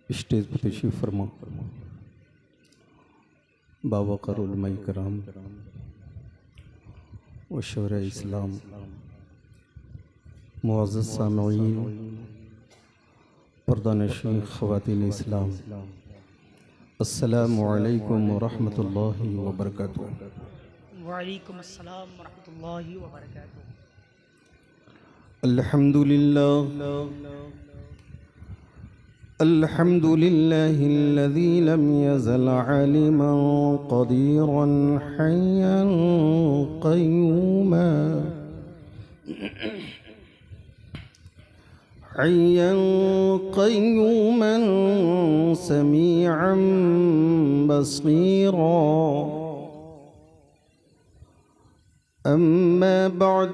Stage पर तशरीफ़ फरमा बावक़ार उलमाए कराम व शोरा इस्लाम, मुअज़्ज़ज़ सामईन, पर्दानशीं ख़वातीन इस्लाम, अस्सलामु अलैकुम व रहमतुल्लाहि व बरकातुहू। वालेकुम अस्सलाम व रहमतुल्लाहि व बरकातुहू। अल्हम्दुलिल्लाह अल्हम्दुलिल्लाहिल्लज़ी लम यज़ल आलिमन क़दीरन हय्यन क़य्यूमा हय्यन क़य्यूमन समीअन बसीरा। अम्मा बअद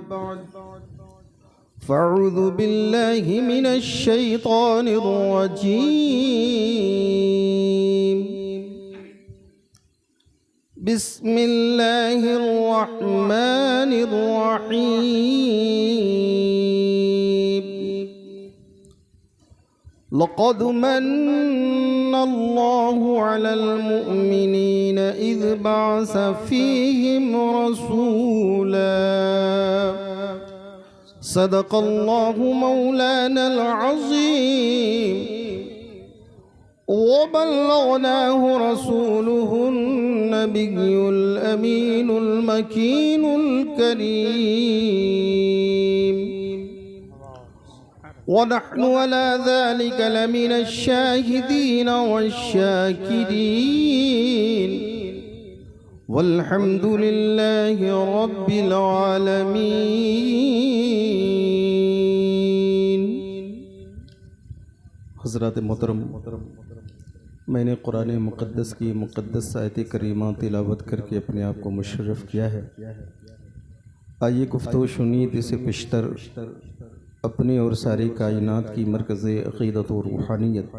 फ़अऊज़ु बिल्लाहि मिनश शैतानिर रजीम। बिस्मिल्लाहिर रहमानिर रहीम। लक़द मन्नल्लाहु अलल मुअमिनीना इज़ बअस फ़ीहिम रसूला। सदक़ल्लाहु मौलानल अज़ीम व बल्लगनाहु रसूलुहुन नबियुल अमीनुल मकीनुल करीम। व नहनु अला ज़ालिका लमिनश शाहिदीन वश्शाकिरीन वल्हम्दुलिल्लाहि रब्बिल आलमीन। हज़रात मोहतरम, मैंने कुरान मुक़द्दस की मुक़द्दस आयत करीमा तिलावत करके अपने आप को मुशर्रफ़ किया है। आइए गुफ्तगू सुनिए इससे पेशतर अपनी और सारी कायनात की मरकज़ अक़ीदत और रूहानियत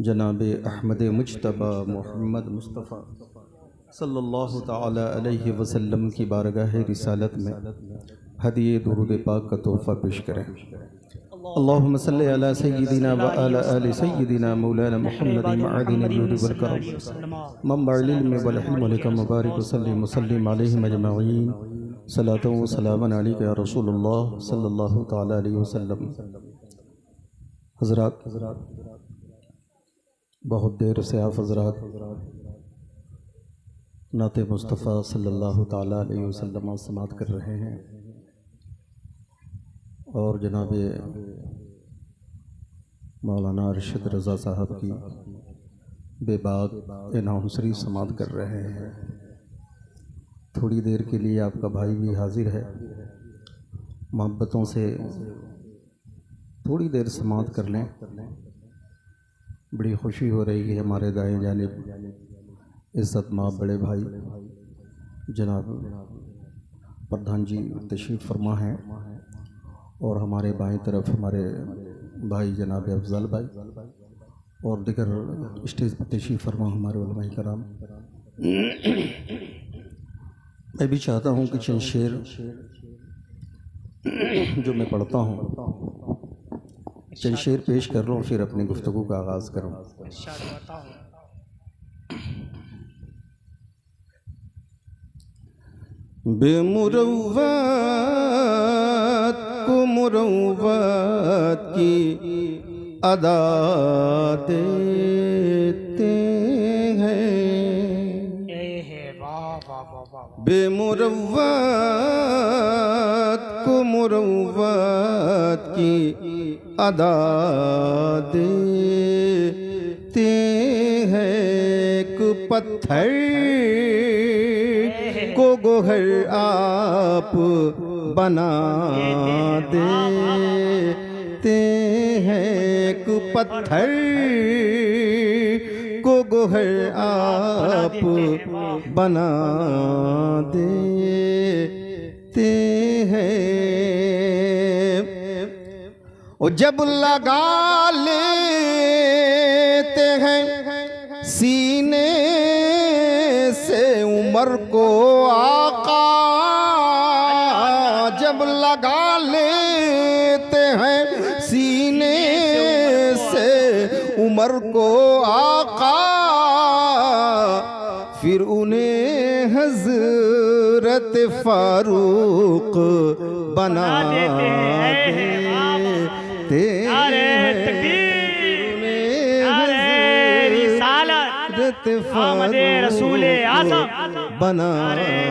जनाब अहमद मुज्तबा मोहम्मद मुस्तफ़ा सल्लल्लाहु तआला अलैहि वसल्लम की बारगाह रिसालत में हदिये दुरूद पाक का तोहफ़ा पेश करें। अल्लाहुम्मा सल्लि अला सय्यिदिना व अला आलि सय्यिदिना मौलाना मुहम्मद मअदिनिल जुद वल करम मंबअल इल्म वल हिल्म लका मुबारक वसल्लिम वसल्लिम अलैहिम अजमईन। सलातो व सलामन अलैका या रसूलुल्लाह सल्लल्लाहु तआला अलैहि वसल्लम। हज़रात, बहुत देर से आप हज़रात नाते मुस्तफ़ा सल्लल्लाहु तआला अलैहि वसल्लम समात कर रहे हैं और जनाब मौलाना अरशद रज़ा साहब की बेबाक इनाम समात कर रहे हैं। थोड़ी देर के लिए आपका भाई भी हाजिर है, मोहब्बतों से थोड़ी देर समात कर लें। बड़ी खुशी हो रही है हमारे दाएं जानिब इज़्ज़त माँ बड़े भाई जनाब प्रधान जी तशरीफ़ फरमा हैं और हमारे बाएं तरफ हमारे भाई जनाब अफजल भाई और दिगर स्टेज पर तशरीफ़ फरमा हमारे उलमाए कराम। मैं भी चाहता हूँ कि चंद शेर जो मैं पढ़ता हूँ चंद शेर पेश कर लूँ, फिर अपनी गुफ्तगू का आगाज़ करूँ। बेमुरव्वत को मुरव्वत की अदा देते हैं, बेमुरव्वत को मुरव्वत की अदा देते हैं। एक पत्थर को गोहर आप बना देते हैं। एक पत्थर को गोहर आप बना देते हैं। और जब लगा लेते हैं सीने से उमर को आका, जब लगा लेते हैं सीने से उमर को आका, फिर उन्हें हजरत फारूक बना देते बना देते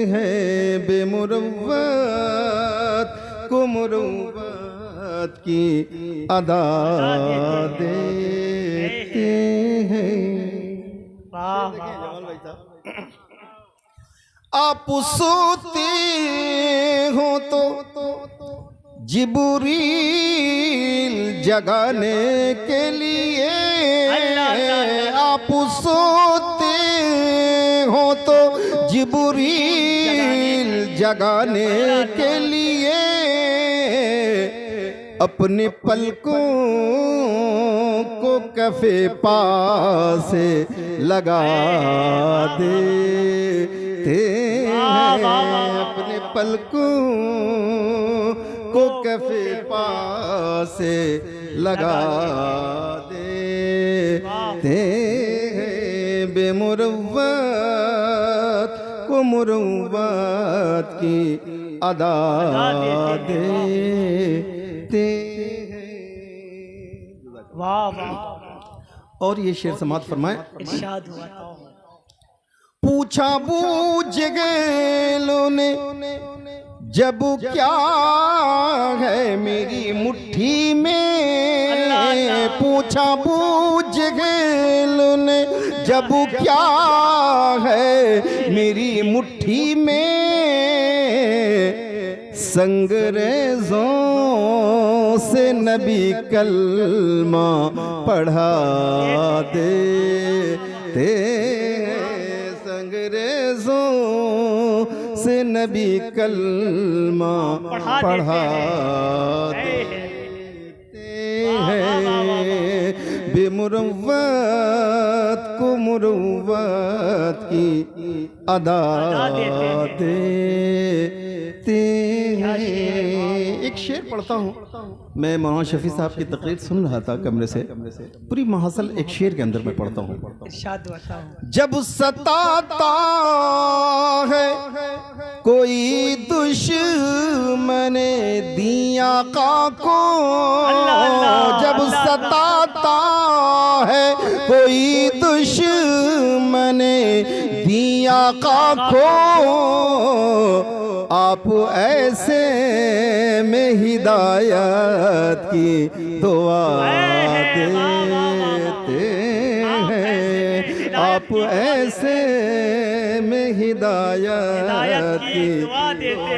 हैं। बेमुरव्वत को मुरव्वत की अदा देते हैं। आप सोते हो तो जिब्रील जगाने के लिए, आप सोते हो तो जिब्रील जगाने के लिए अपने पलकों को कफ़े पास लगा देते हैं। अपने पलकों को कफ़े पास लगा देते हैं। बेमुरव्वत को मुरव्वत की अदा देते हैं। वाह वाह। और ये शेर समात फरमाए। इरशाद हुआ। पूछा बूझ गैलों ने जब क्या है मेरी मुट्ठी में, पूछा बूझ गैलों ने जब क्या है मेरी मुट्ठी में, संगरेज़ों से नबी कलमा पढ़ा देते हैं। संगरेज़ों से नबी कलमा पढ़ा देते हैं। बेमुरव्वत को मुरव्वत की अदा देते हैं। एक शेर पढ़ता हूँ। मैं मौलाना शफी साहब की तकरीर सुन रहा था कमरे से, पूरी महासल एक शेर के अंदर मैं पढ़ता हूँ। जब सताता है कोई दुश्मन दिया का को, जब सताता है कोई दुश्मन दिया का को, आप ऐसे में हिदायत की दुआ देते हैं। आप ऐसे में हिदायत की दुआ देते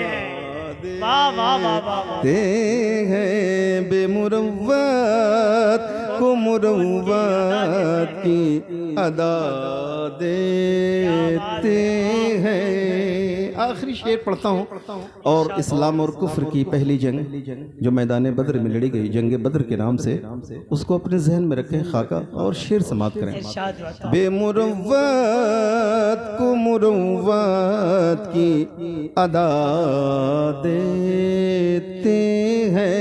हैं। बेमुरव्वत को मुरव्वत की अदा देते हैं। आखिरी शेर पढ़ता हूँ। और इस्लाम और कुफ्र की पहली जंग जो मैदान बद्र में लड़ी गई, जंग बद्र के नाम से, उसको अपने जहन में रखें खाका और शेर समात करें। बेमुरव्वत को मुरव्वत की अदा देते हैं।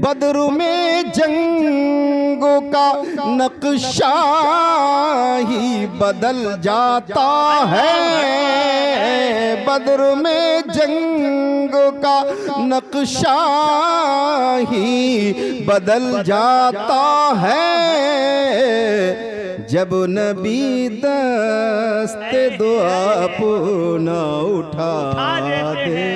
बद्र में जंगों का नक्शा ही बदल जाता है। बद्र में जंगों का नक्शा ही बदल जाता है। जब नबी दस्ते दुआ अपना उठा दे।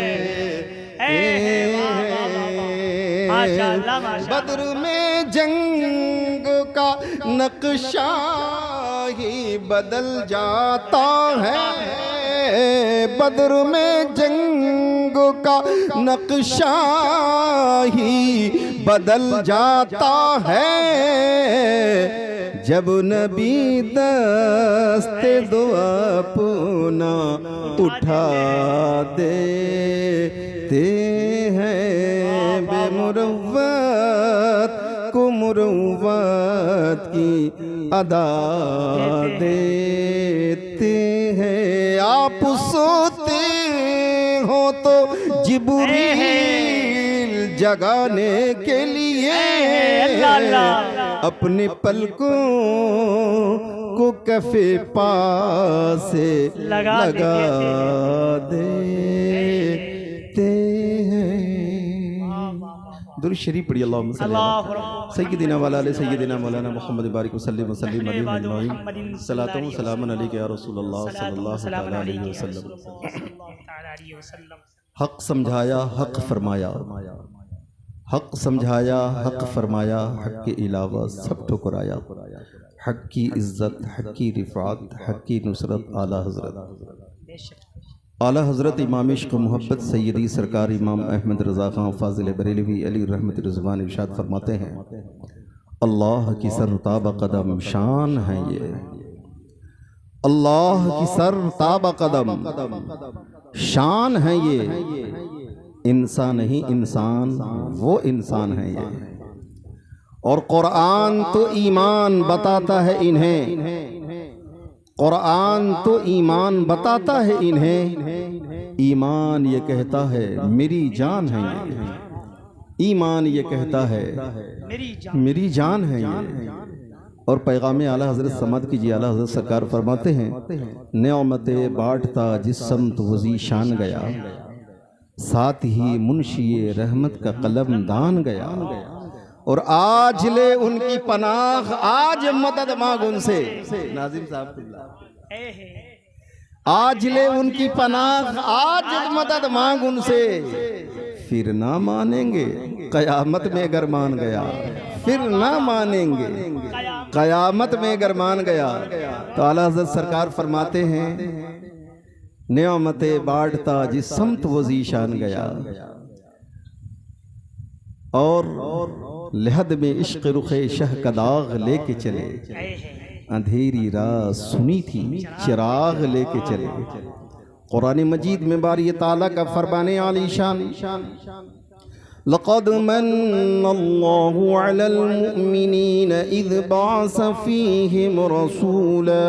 बद्र में जंग का नक्शा ही बदल जाता है। बद्र में जंग का नक्शा ही बदल जाता है। जब नबी दस्ते दुआ अपना उठा देते हैं। बेमुरव्वत को मुरव्वत की अदा देते हैं। आप सोते हो तो जिब्रील जगाने के लिए अपने पलकों को कफे पासे लगा देते हैं। दुरूद शरीफ पढ़िए अल्लाहुम्मा सय्यिदिना व अला सय्यिदिना मौलाना मुहम्मद बारिक वसल्लम वसल्लिम अलैहि सलातो व सलाम अलैका या रसूलल्लाह सल्लल्लाहु अलैहि वसल्लम। हक समझाया हक फरमाया, हक समझाया हक फरमाया, हक के अलावा सब ठुकराया। हक की इज्जत, हक की रिफ़ात, हक की नुसरत आला हज़रत। आला हज़रत इमाम इश्क़ मोहब्बत सैयदी सरकार इमाम अहमद रज़ा ख़ान फ़ाज़िल बरेलवी अली रहमत रिज़वान इरशाद फरमाते हैं, अल्लाह की सरताब कदम शान है ये, अल्लाह की सरताब कदम शान है ये, इंसान नहीं इंसान वो इंसान है ये। और कुरान तो ईमान बताता है इन्हें, कुरान तो ईमान बताता है इन्हें, ईमान ये कहता है मेरी जान है ये, ईमान ये कहता है मेरी जान है ये। और पैगाम आला हज़रत समात कीजिए, आला हज़रत सरकार फरमाते हैं, नेमते बांटता जिस समत वो ज़ीशान गया, साथ ही मुंशिए रहमत का कलम दान गया। और आज ले उनकी पनाह, आज मदद मांग उनसे, नाज़िम साहब आज ले उनकी पनाह, आज मदद मांग उनसे, फिर ना मानेंगे कयामत में अगर मान गया, फिर ना मानेंगे कयामत में अगर मान गया। तो आला हज़रत सरकार फरमाते हैं, नेमते बांटता जिस समत वो ज़ीशान गया, और लहद में इश्क़ रुखे शह का दाग लेके चले, अंधेरी रात सुनी थी चिराग लेके चले। कुरान मजीद में बारी ताला का फरमाने आलीशान, लक़द मन्नल्लाहु अलल मुअमिनीन इज़ बअस फ़ीहिम रसूला,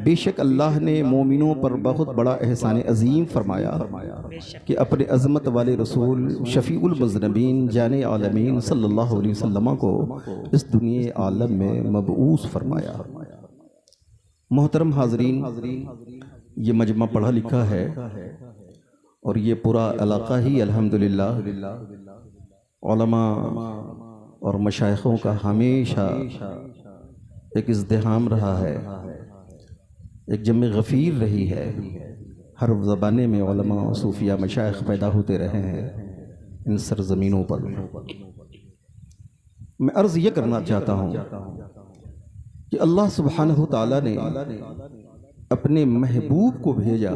बेशक अल्लाह ने मोमिनों पर बहुत बड़ा एहसान अजीम फरमाया कि अपने अज़मत वाले रसूल शफ़ीउल मुज़नबीन जाने आलमीन सल्लल्लाहु अलैहि वसल्लम को इस दुनिया आलम में मबऊस फरमाया। मोहतरम हाज़रीन, ये मजमा पढ़ा लिखा है और ये पूरा इलाक़ा ही अल्हम्दुलिल्लाह उलमा और मशाइखों का हमेशा एक इज़्तिहाम रहा है, एक जमे गफ़ीर रही है। हर ज़बाने में उलमा सूफिया मशाइख पैदा होते रहे हैं इन सरज़मीनों पर। मैं अर्ज़ ये करना चाहता हूँ कि अल्लाह सुब्हानहु तआला ने अपने महबूब को भेजा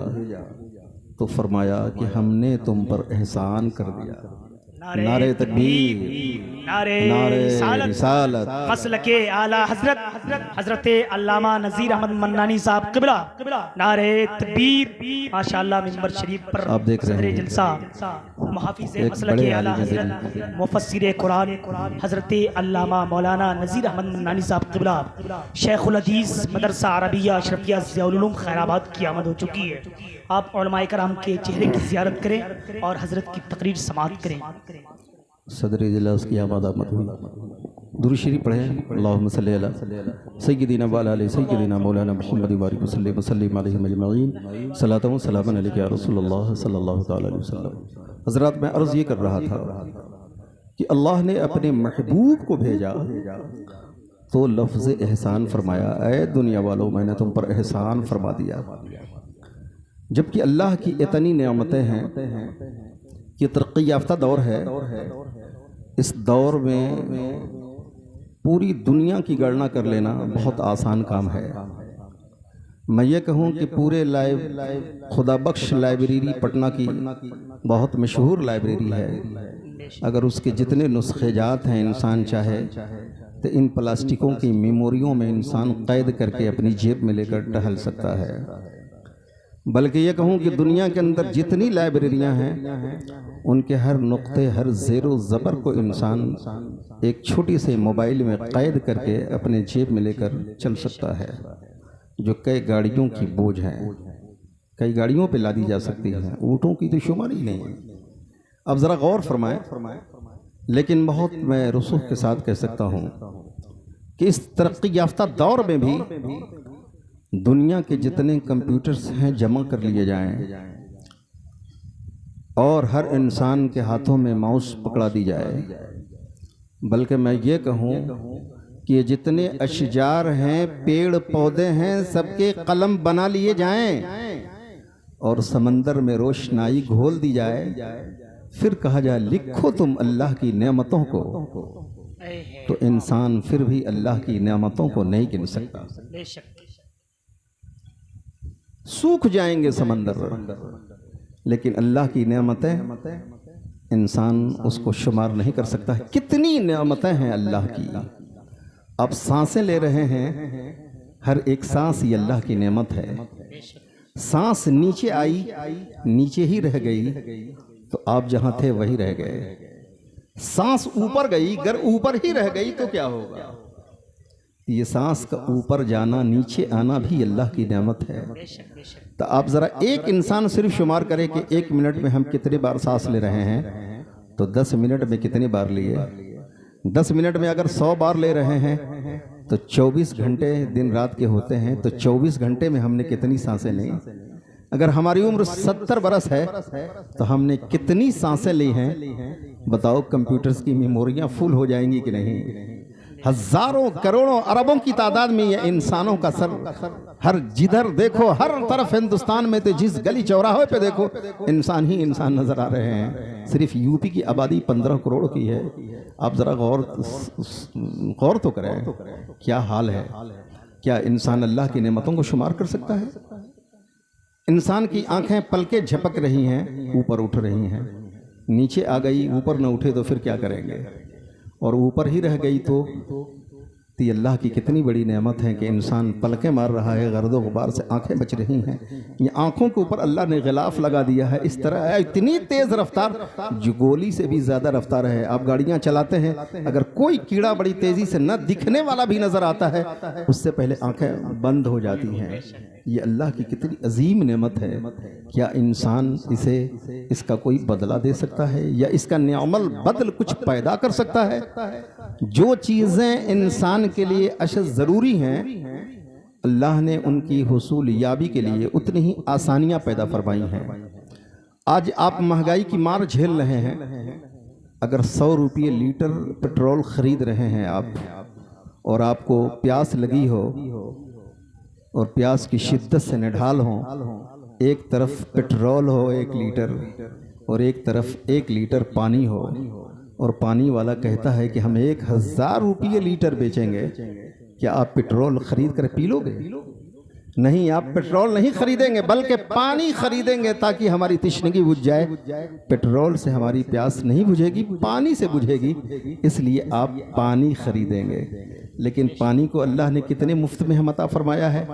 तो फरमाया कि हमने तुम पर एहसान कर दिया। नारे तकबीर, नारे रिसालत, मसलके आला हजरत हजरत अल्लामा नज़ीर अहमद मन्नानी साहब क़िबला, नारे तकबीर। माशाअल्लाह मिंबर शरीफ पर आप देख रहे हैं जलसा मुहाफिज़ मसलके आला हजरत मुफस्सिर कुरान हजरत अल्लामा मौलाना नज़ीर अहमद मन्नानी साहब क़िबला शेखुल हदीस मदरसा अरबिया अशरफिया ज़ियाउल उलूम खैराबाद की आमद हो चुकी है। आप उलमाए कराम के चेहरे की ज़ियारत करें और हजरत की तकरीर समाअत करें। सदर इजलास की आमद हुई, दुरूद शरीफ पढ़ें, अल्लाहुम्मा सल्ली अला सय्यिदिना व अला सय्यिदिना मौलाना मुहम्मद बारिक वसल्लम अलैहि अजमईन सलातो व सलाम अलैका या रसूलल्लाह सल्लल्लाहु तआला अलैहि वसल्लम। हज़रात, मैं अर्ज़ ये कर रहा था कि अल्लाह ने अपने महबूब को भेजा तो लफ्ज़ एहसान फरमाया, ऐ दुनिया वालों मैंने तुम पर एहसान फरमा दिया। जबकि अल्लाह की इतनी नेमतें हैं कि तरक्की याफ्ता दौर है, इस दौर में पूरी दुनिया की गणना कर लेना बहुत आसान काम है। मैं ये कहूँ कि पूरे खुदा बख्श लाइब्रेरी पटना की बहुत मशहूर लाइब्रेरी है, अगर उसके जितने नुस्खेजात हैं इंसान चाहे तो इन प्लास्टिकों की मेमोरियों में इंसान कैद करके अपनी जेब में लेकर टहल सकता है। बल्कि ये कहूँ कि दुनिया के अंदर जितनी लाइब्रेरियाँ हैं उनके हर नुक्ते, हर ज़ेरो ज़बर को इंसान एक छोटी से मोबाइल में कैद करके अपने जेब में लेकर चल सकता है, जो कई गाड़ियों की बोझ है। कई गाड़ियों पे लादी जा सकती हैं, ऊँटों की तो शुमार ही नहीं है। अब ज़रा गौर फरमाएं, लेकिन बहुत मैं रसूख के साथ कह सकता हूँ कि इस तरक्की याफ्ता दौर में भी दुनिया के जितने कंप्यूटर्स हैं जमा कर लिए जाएं और हर इंसान के हाथों में माउस पकड़ा दी जाए, बल्कि मैं ये कहूँ कि ये जितने अशजार हैं, पेड़ पौधे हैं, सबके कलम बना लिए जाएं और समंदर में रोशनाई घोल दी जाए, फिर कहा जाए लिखो तुम अल्लाह की नेमतों को, तो इंसान फिर भी अल्लाह की नेमतों को नहीं गिन सकता। सूख जाएंगे समंदर, लेकिन अल्लाह की नेमतें इंसान उसको शुमार नहीं कर सकता है। कितनी नेमतें हैं अल्लाह की। आप सांसें ले रहे हैं, हर एक सांस ये अल्लाह की नेमत है। सांस नीचे आई, नीचे ही रह गई तो आप जहां थे वही रह गए। सांस ऊपर गई, अगर ऊपर ही रह गई तो क्या होगा। ये सांस का ऊपर जाना, नीचे आना भी अल्लाह की नेमत है। तो आप ज़रा एक इंसान सिर्फ शुमार करें कि 1 मिनट में हम कितनी बार सांस ले रहे हैं, तो 10 मिनट में कितनी बार लिए। 10 मिनट में अगर 100 बार ले रहे हैं तो 24 घंटे दिन रात के होते हैं, तो 24 घंटे में हमने कितनी सांसें ली। अगर हमारी उम्र 70 बरस है तो हमने कितनी सांसें ली हैं, बताओ। कंप्यूटर्स की मेमोरियाँ फुल हो जाएंगी कि नहीं। हजारों करोड़ों अरबों की तादाद में ये इंसानों का सर, हर जिधर देखो हर तरफ हिंदुस्तान में, तो जिस गली चौराहे पे देखो इंसान ही इंसान नजर आ रहे हैं। सिर्फ यूपी की आबादी 15 करोड़ की है। आप जरा गौर तो करें, क्या हाल है। क्या इंसान अल्लाह की नेमतों को शुमार कर सकता है। इंसान की आंखें पलके झपक रही हैं, ऊपर उठ रही हैं, नीचे आ गई, ऊपर न उठे तो फिर क्या करेंगे। और ऊपर ही रह गई तो अल्लाह की कितनी बड़ी नेमत है कि इंसान पलकें मार रहा है, गर्दो गुबार से आंखें बच रही हैं। ये आंखों के ऊपर अल्लाह ने गिलाफ लगा दिया है। इस तरह है, इतनी तेज रफ्तार, जो गोली से भी ज्यादा रफ्तार है। आप गाड़ियां चलाते हैं, अगर कोई कीड़ा बड़ी तेजी से न दिखने वाला भी नजर आता है, उससे पहले आंखें बंद हो जाती हैं। ये अल्लाह की कितनी अजीम नेमत है। क्या इंसान इसका कोई बदला दे सकता है, या इसका नियामल बदल कुछ पैदा कर सकता है। जो चीज़ें इंसान के लिए अशद ज़रूरी हैं, अल्लाह ने उनकी हुसूल याबी के लिए उतनी ही आसानियाँ पैदा फरमाई हैं। आज आप महंगाई की मार झेल रहे हैं। अगर 100 रुपये लीटर पेट्रोल खरीद रहे हैं आप, और आपको प्यास लगी हो और प्यास की शिद्दत से निढाल हो, एक तरफ पेट्रोल हो 1 लीटर और एक तरफ 1 लीटर पानी हो, और पानी वाला कहता है कि हम 1000 रुपये लीटर बेचेंगे, क्या आप पेट्रोल खरीद कर पी लोगे। नहीं, आप पेट्रोल नहीं खरीदेंगे, बल्कि पानी खरीदेंगे ताकि हमारी तृष्णगी बुझ जाए। पेट्रोल से हमारी प्यास नहीं बुझेगी, पानी से बुझेगी, इसलिए आप पानी खरीदेंगे। लेकिन पानी को अल्लाह ने कितने मुफ्त में हम अता फरमाया है।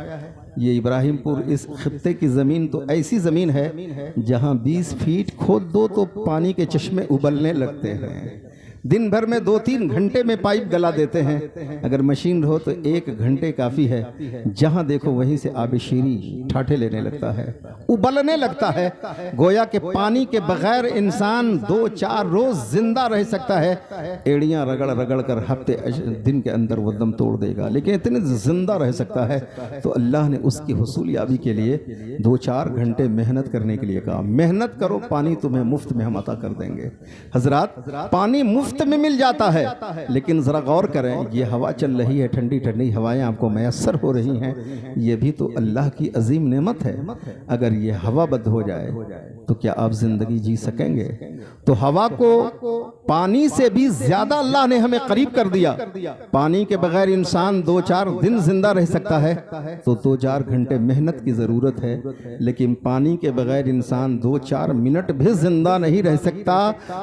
ये इब्राहिमपुर, इस खित्ते की ज़मीन तो ऐसी ज़मीन है जहाँ 20 फीट खोद दो तो पानी के चश्मे उबलने लगते हैं। दिन भर में 2-3 घंटे में पाइप गला देते हैं। अगर मशीन हो तो 1 घंटे काफ़ी है। जहाँ देखो वहीं से आबिशीरी ठाठे लेने लगता है, उबलने लगता है। गोया के पानी के बगैर इंसान 2-4 रोज जिंदा रह सकता है। एड़ियाँ रगड़ रगड़ कर हफ्ते दिन के अंदर वो दम तोड़ देगा, लेकिन इतने जिंदा रह सकता है। तो अल्लाह ने उसकी हुसूल याबी के लिए 2-4 घंटे मेहनत करने के लिए कहा। मेहनत करो, पानी तुम्हें मुफ्त में हम अता कर देंगे। हजरात, पानी मुफ्त में मिल जाता है, लेकिन जरा गौर करें, ये हवा चल रही है, ठंडी ठंडी हवाएं आपको मैसर हो रही हैं, ये भी तो अल्लाह की अजीम नेमत है। अगर ये हवा बंद हो जाए तो क्या आप जिंदगी जी सकेंगे। तो हवा को पानी से भी ज्यादा अल्लाह ने हमें करीब कर दिया। पानी के बगैर इंसान 2-4 दिन जिंदा रह सकता है तो 2-4 घंटे मेहनत की जरूरत है, लेकिन पानी के बगैर इंसान 2-4 मिनट भी जिंदा नहीं रह सकता।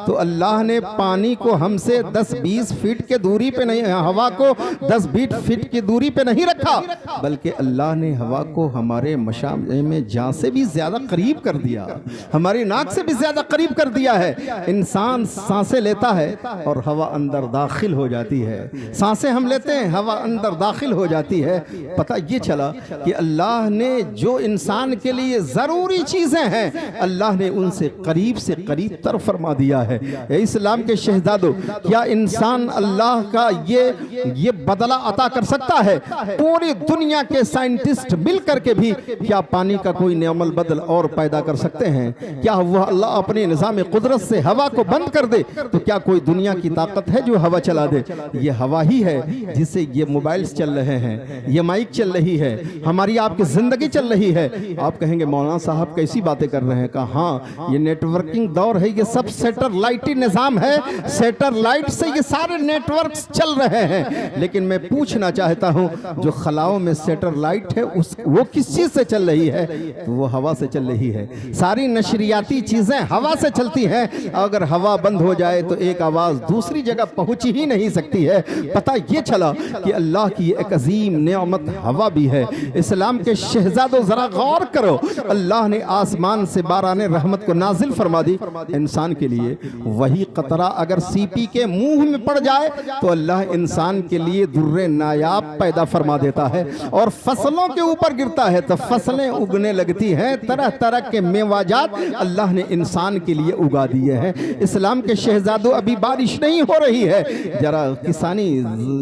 तो अल्लाह ने पानी को हमसे 10-20 फीट के दूरी पे नहीं, हवा को 10-20 फीट की दूरी पे नहीं रखा, बल्कि अल्लाह ने हवा को हमारे मशामे में जान से भी ज्यादा करीब कर दिया, हमारी नाक से भी ज्यादा करीब कर दिया है। इंसान सांसें लेता है और हवा अंदर दाखिल हो जाती है, सांसें हम लेते हैं, हवा अंदर दाखिल हो जाती है। पता ये चला कि अल्लाह ने जो इंसान के लिए जरूरी चीजें हैं, अल्लाह ने उनसे करीब से करीब तर फरमा दिया है। इस्लाम के शहजादों, क्या इंसान अल्लाह का ये बदला अता कर सकता है? पूरी दुनिया के साइंटिस्ट मिलकर के भी क्या पानी का कोई नेमल बदल और पैदा कर सकते हैं? क्या वह अल्लाह अपने निज़ाम कुदरत से हवा को बंद कर दे तो क्या कोई दुनिया की ताकत है जो हवा चला दे? ये हवा ही है जिससे ये मोबाइल्स चल रहे हैं, ये माइक चल रही है, हमारी आपकी जिंदगी चल रही है। आप कहेंगे मौलाना साहब कैसी बातें कर रहे हैं? कहा हाँ, ये नेटवर्किंग दौर है, ये सब सैटेलाइटी निजाम है, सैटेलाइट से ये सारे नेटवर्क्स चल रहे हैं। लेकिन मैं पूछना चाहता हूं, जो खलाओं में सैटेलाइट है वो किस चीज से चल रही है? तो वो हवा से चल रही है। सारी नशरियाती चीजें हवा से चलती हैं। अगर हवा बंद हो जाए तो एक आवाज दूसरी जगह पहुंच ही नहीं सकती है। पता ये चला कि अल्लाह की एक अजीम नेमत हवा भी है। इस्लाम के शहजादों, जरा गौर करो, अल्लाह ने आसमान से बाराने रहमत को नाजिल फरमा दी इंसान के लिए। वही कतरा अगर सीपी के मुंह में पड़ जाए तो अल्लाह इंसान के लिए दुर्रे नायाब पैदा फरमा देता है, और फसलों के ऊपर गिरता है तो फसलें उगने लगती हैं। तरह तरह के मेवाजात अल्लाह ने इंसान के लिए उगा दिए हैं। इस्लाम के शहजादों, अभी बारिश नहीं हो रही है, जरा किसानी,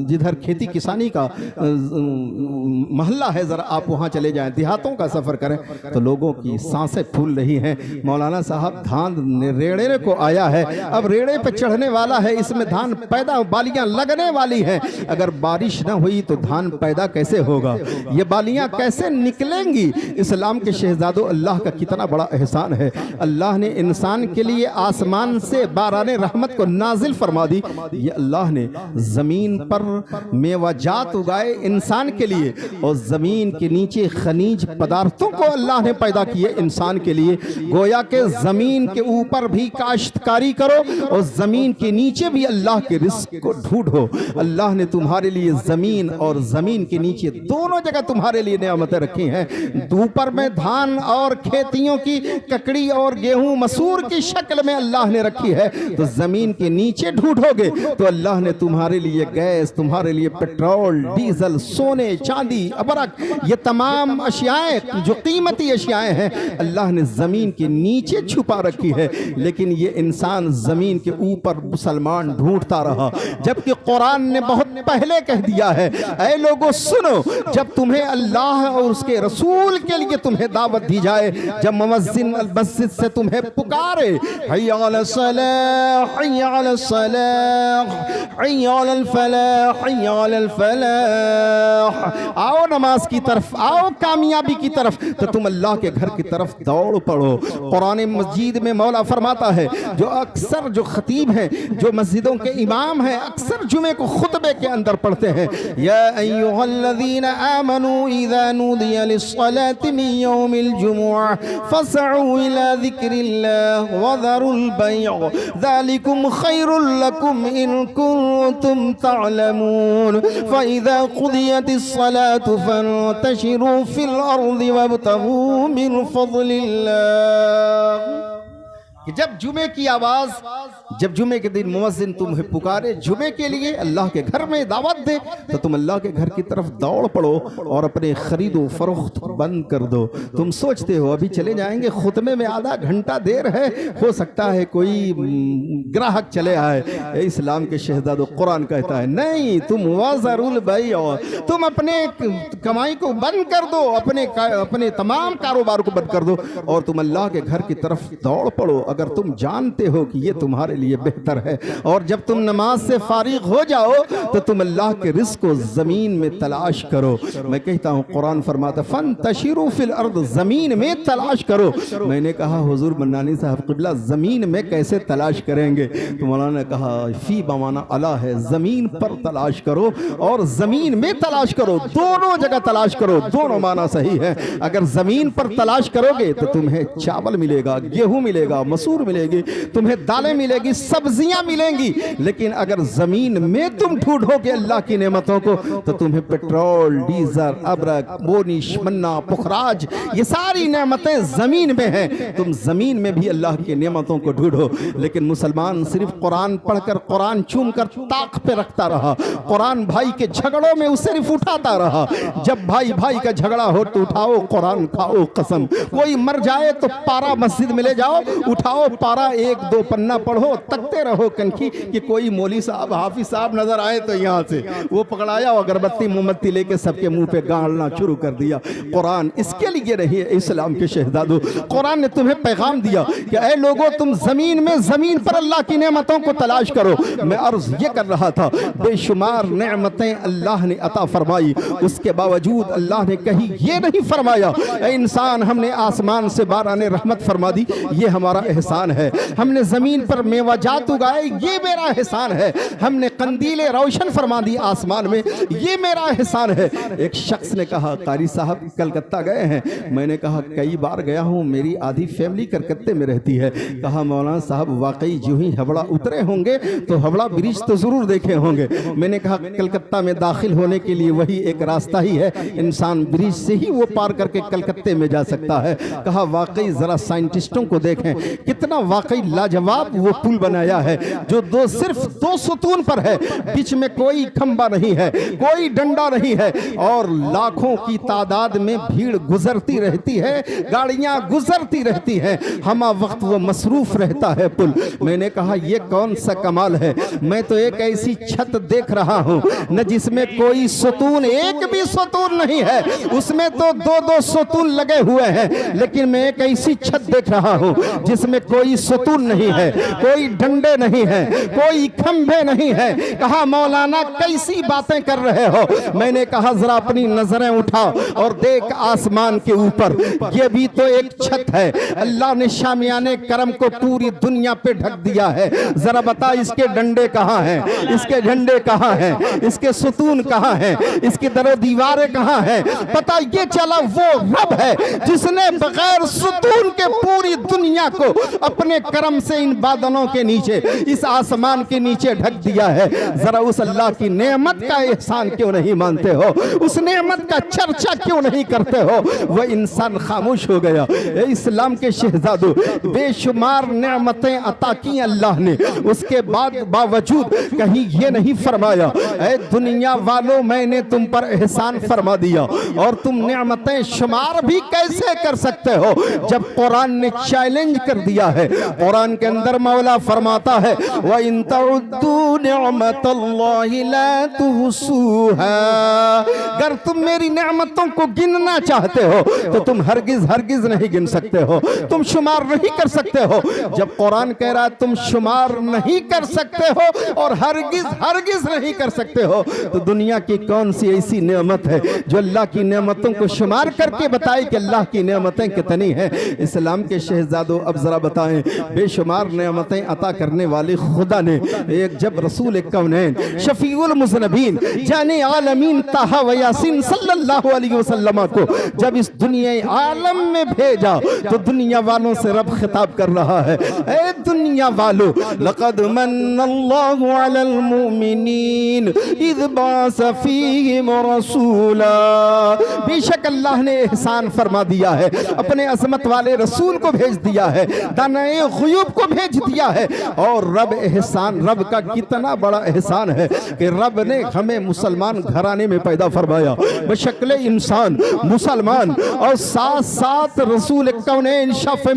जिधर खेती किसानी का महल्ला है, जरा आप वहां चले जाएं, देहातों का सफर करें तो लोगों की सांसें फूल रही हैं। मौलाना साहब, धान रेड़े को आया है, अब रेड़े पे चढ़ने वाला है, इसमें धान पैदा, बालियां लगने वाली हैं। अगर बारिश न हुई तो धान पैदा कैसे होगा? ये बालियां कैसे निकलेंगी? इस्लाम के शहजादों, अल्लाह का कितना बड़ा एहसान है। अल्लाह ने इंसान के लिए आसमान से बाराने रहमत को नाजिल फरमा दी। ये अल्लाह ने जमीन पर मेवाजात उगाए इंसान के लिए, और जमीन के नीचे खनिज पदार्थों को अल्लाह ने पैदा किए इंसान के लिए। गोया के जमीन के ऊपर भी काश्तकारी करो और जमीन के नीचे भी अल्लाह के रिस्क को ढूंढो। अल्लाह ने तुम्हारे लिए जमीन और जमीन के नीचे दोनों जगह तुम्हारे लिए नेमतें रखी हैं। ऊपर में धान और खेतियों की ककड़ी और गेहूं मसूर की शक्ल में अल्लाह ने रखी है, तो जमीन के नीचे ढूंढोगे तो अल्लाह ने तुम्हारे लिए गैस, तुम्हारे लिए पेट्रोल, डीजल, सोने, चांदी, अबरक, ये तमाम अशियाएं जो कीमती अशियाएं हैं अल्लाह ने जमीन के नीचे छुपा रखी है। लेकिन ये इंसान जमीन के ऊपर मुसलमान ढूंढता रहा, जबकि कुरान ने बहुत पहले कह दिया है, ऐ लोगों सुनो, जब तुम्हें अल्लाह और उसके रसूल के लिए तुम्हें दावत दी जाए, जब मुअज्जिन मस्जिद से तुम्हें पुकारे, हय्या अला सलाह, हय्या अला सलाह, हय्या अला फलाह, हय्या अला फलाह, आओ नमाज की तरफ, आओ कामयाबी की तरफ, तो तुम अल्लाह के घर की तरफ दौड़ पड़ो। कुरान मजीद में मौला फरमाता है, जो अक्सर जो खतीब हैं, जो मस्जिदों के इमाम हैं, अक्सर जुमे को खुतबे के अंदर पढ़ते हैं, या अय्युहल्लज़ीना आमनू इज़ा नूदिया लिस्सलाति मिन यौमिल जुमुअह फसअू इला ज़िक्रिल्लाह वज़रुल बैअ ज़ालिकुम खैरुल लकुम इन कुंतुम तअलमून फ़इज़ा क़ुदियतिस सलातु फंतशिरू फिल अर्ज़ि वब्तगू मिन फ़ज़लिल्लाह। जब जुमे की आवाज, जब जुमे के दिन मुअज्जिन तुम्हें पुकारे जुमे के लिए, अल्लाह के घर में दावत दे, तो तुम अल्लाह के घर की तरफ दौड़ पड़ो और अपने खरीदो फरोख्त बंद कर दो। तुम सोचते हो अभी चले जाएंगे, खुतबे में आधा घंटा देर है, हो सकता है कोई ग्राहक चले आए। इस्लाम के शहजादों, कुरान कहता है नहीं, तुम वज़रुल बैअ, तुम अपने कमाई को बंद कर दो, अपने तमाम कारोबार को बंद कर दो और तुम अल्लाह के घर की तरफ दौड़ पड़ो, अगर तुम जानते हो कि ये तुम्हारे लिए बेहतर है। और जब तुम नमाज से फारिग हो जाओ तो तुम अल्लाह के रिज़्क़ को जमीन में तलाश करो। मैं कहता हूँ, कुरान फरमाता फंतशिरू फिल अर्द, जमीन में तलाश करो। मैंने कहा हुजूर मन्नानी साहब क़िबला, जमीन में कैसे तलाश करेंगे? तो मौलाना ने कहा फी बमाना अला है, जमीन पर तलाश करो और जमीन में तलाश करो, दोनों जगह तलाश करो, दोनों माना सही है। अगर जमीन पर तलाश करोगे तो तुम्हें चावल मिलेगा, गेहूं मिलेगा, मसूर मिलेगी, तुम्हें दालें मिलेगी, सब्जियां मिलेंगी, लेकिन अगर जमीन में तुम ढूंढोगे अल्लाह की नेमतों को तो तुम्हें पेट्रोल, डीजल, अबरक, बोनिश, मन्ना, पुखराज, ये सारी नेमतें जमीन में हैं। तुम जमीन में भी अल्लाह की नेमतों को ढूंढो। लेकिन मुसलमान सिर्फ कुरान पढ़कर, कुरान चूम कर ताक पे रखता रहा, कुरान भाई के झगड़ों में उसे सिर्फ उठाता रहा। जब भाई भाई का झगड़ा हो तो उठाओ कुरान, खाओ कसम। कोई मर जाए तो पारा मस्जिद में ले जाओ, उठाओ पारा, एक दो पन्ना पढ़ो, तकते रहो कनखी कि कोई मौली साहब, हाफिज साहब नजर आए तो यहाँ से वो पकड़ाया, अगरबत्ती मोमबत्ती लेके सबके मुंह पे गाड़ना शुरू कर दिया। कुरान इसके लिए रही है इस्लाम के शहजादों। कुरान ने तुम्हें पैगाम दिया कि ऐ लोगों, तुम जमीन में, जमीन पर अल्लाह की नेमतों को तलाश करो। मैं अर्ज ये कर रहा था, बेशुमार नेमतें अल्लाह ने अता फरमाई, उसके बावजूद अल्लाह ने कहीं ये नहीं फरमाया ऐ इंसान हमने आसमान से बाराने रहमत फरमा दी, ये हमारा एहसान है। हमने जमीन पर मेवाजात उगाए, ये मेरा एहसान है। हमने कंदीलें रोशन फरमा दी आसमान में, ये मेरा एहसान है। एक शख्स ने कहा, कारी साहब कलकत्ता गए हैं? मैंने कहा कई बार गया हूँ, मेरी आधी फैमिली कलकत्ते में रहती है। कहा मौलाना साहब वाकई जो ही हवड़ा उतरे होंगे तो हवड़ा ब्रिज तो जरूर देखे होंगे। मैंने कहा कलकत्ता में दाखिल होने के लिए वही एक रास्ता ही है, इंसान ब्रिज से ही वो पार करके कलकत्ते में जा सकता है। कहा वाकई जरा साइंटिस्टों को देखें कितना वाकई लाजवाब वो पुल बनाया है, जो सिर्फ दो सुतून पर है, बीच में कोई खंबा नहीं है, कोई डंडा नहीं है, और लाखों की तादाद में भीड़ गुजरती रहती है, गाड़ियां गुजरती रहती हैं, हमा वक्त वो मसरूफ रहता है पुल। मैंने कहा ये कौन सा कमाल है, मैं तो एक ऐसी छत देख रहा हूं न जिसमें कोई सुतून, एक भी सुतून नहीं है, उसमें तो दो दो सुतून लगे हुए हैं, लेकिन मैं एक ऐसी छत देख रहा हूं जिसमें कोई सुतून नहीं है, कोई डंडे नहीं है, कोई खंभे नहीं है। कहा मौलाना कैसी बातें कर रहे हो? मैंने कहा जरा अपनी नजरें उठाओ और देख आसमान के ऊपर, ये भी तो एक छत है। अल्लाह ने शामियाने करम को पूरी दुनिया पे ढक दिया है। जरा बता इसके डंडे कहां हैं, इसके झंडे कहां हैं, इसके सुतून कहां हैं, इसकी दरो दीवारें कहां हैं? पता ये चला वो रब है जिसने बगैर सुतून के पूरी दुनिया को अपने करम से इन बादलों के नीचे, इस आसमान के नीचे ढक दिया है। जरा उस अल्लाह की नेमत का एहसान क्यों नहीं मानते हो? उस नेमत का चर्चा क्यों नहीं करते हो? वह इंसान खामोश हो गया। इस्लाम के शहजादों, बेशुमार नेमतें अता की अल्लाह ने, उसके बाद बावजूद कहीं ये नहीं फरमाया ऐ दुनिया वालों मैंने तुम पर एहसान फरमा दिया और तुम नेमतें शुमार भी कैसे कर सकते हो, जब कुरान ने चैलेंज कर दिया है। कुरान के अंदर मौला फरमाता है व इन तउद्दू निअमतल्लाहि ला तुहसूहा, अगर तुम मेरी नेमतों को गिनना चाहते हो तो तुम हरगिज नहीं गिन सकते हो, तुम शुमार नहीं कर सकते हो। जब कुरान कह रहा है तुम शुमार नहीं कर सकते हो और हरगिज नहीं कर सकते हो, तो दुनिया की कौन सी ऐसी नेमत है जो अल्लाह की नेमतों को शुमार करके बताए कि अल्लाह की नेमतें कितनी हैं? इस्लाम के शहजादों अब जरा बताएं, बेशुमार नेमतें अता करने वाले खुदा ने एक जब रसूल कौनैन शफीउल मुज़नबीन जाने आलमीन ताहा व यासीन सल्लल्लाहु अलैहि वसल्लम को जब इस दुनिया आलम में भेजा तो दुनिया वालों से रब खिताब कर रहा है, ऐ दुनिया वालों लक़द मन्नल्लाहु अलल मुमिनीन इज़ बाअस फ़ीहिम रसूला, बेशक अल्लाह ने एहसान फरमा दिया है, अपने अज़मत वाले रसूल को भेज दिया है, दानाए ग़ुयूब को भेज दिया है। और रब का कितना बड़ा एहसान है कि रब ने हमें मुसलमान घराने में पैदा फरमाया, बशक्ल इंसान मुसलमान, और साथ साथ रसूल कौनैन शाफ़िर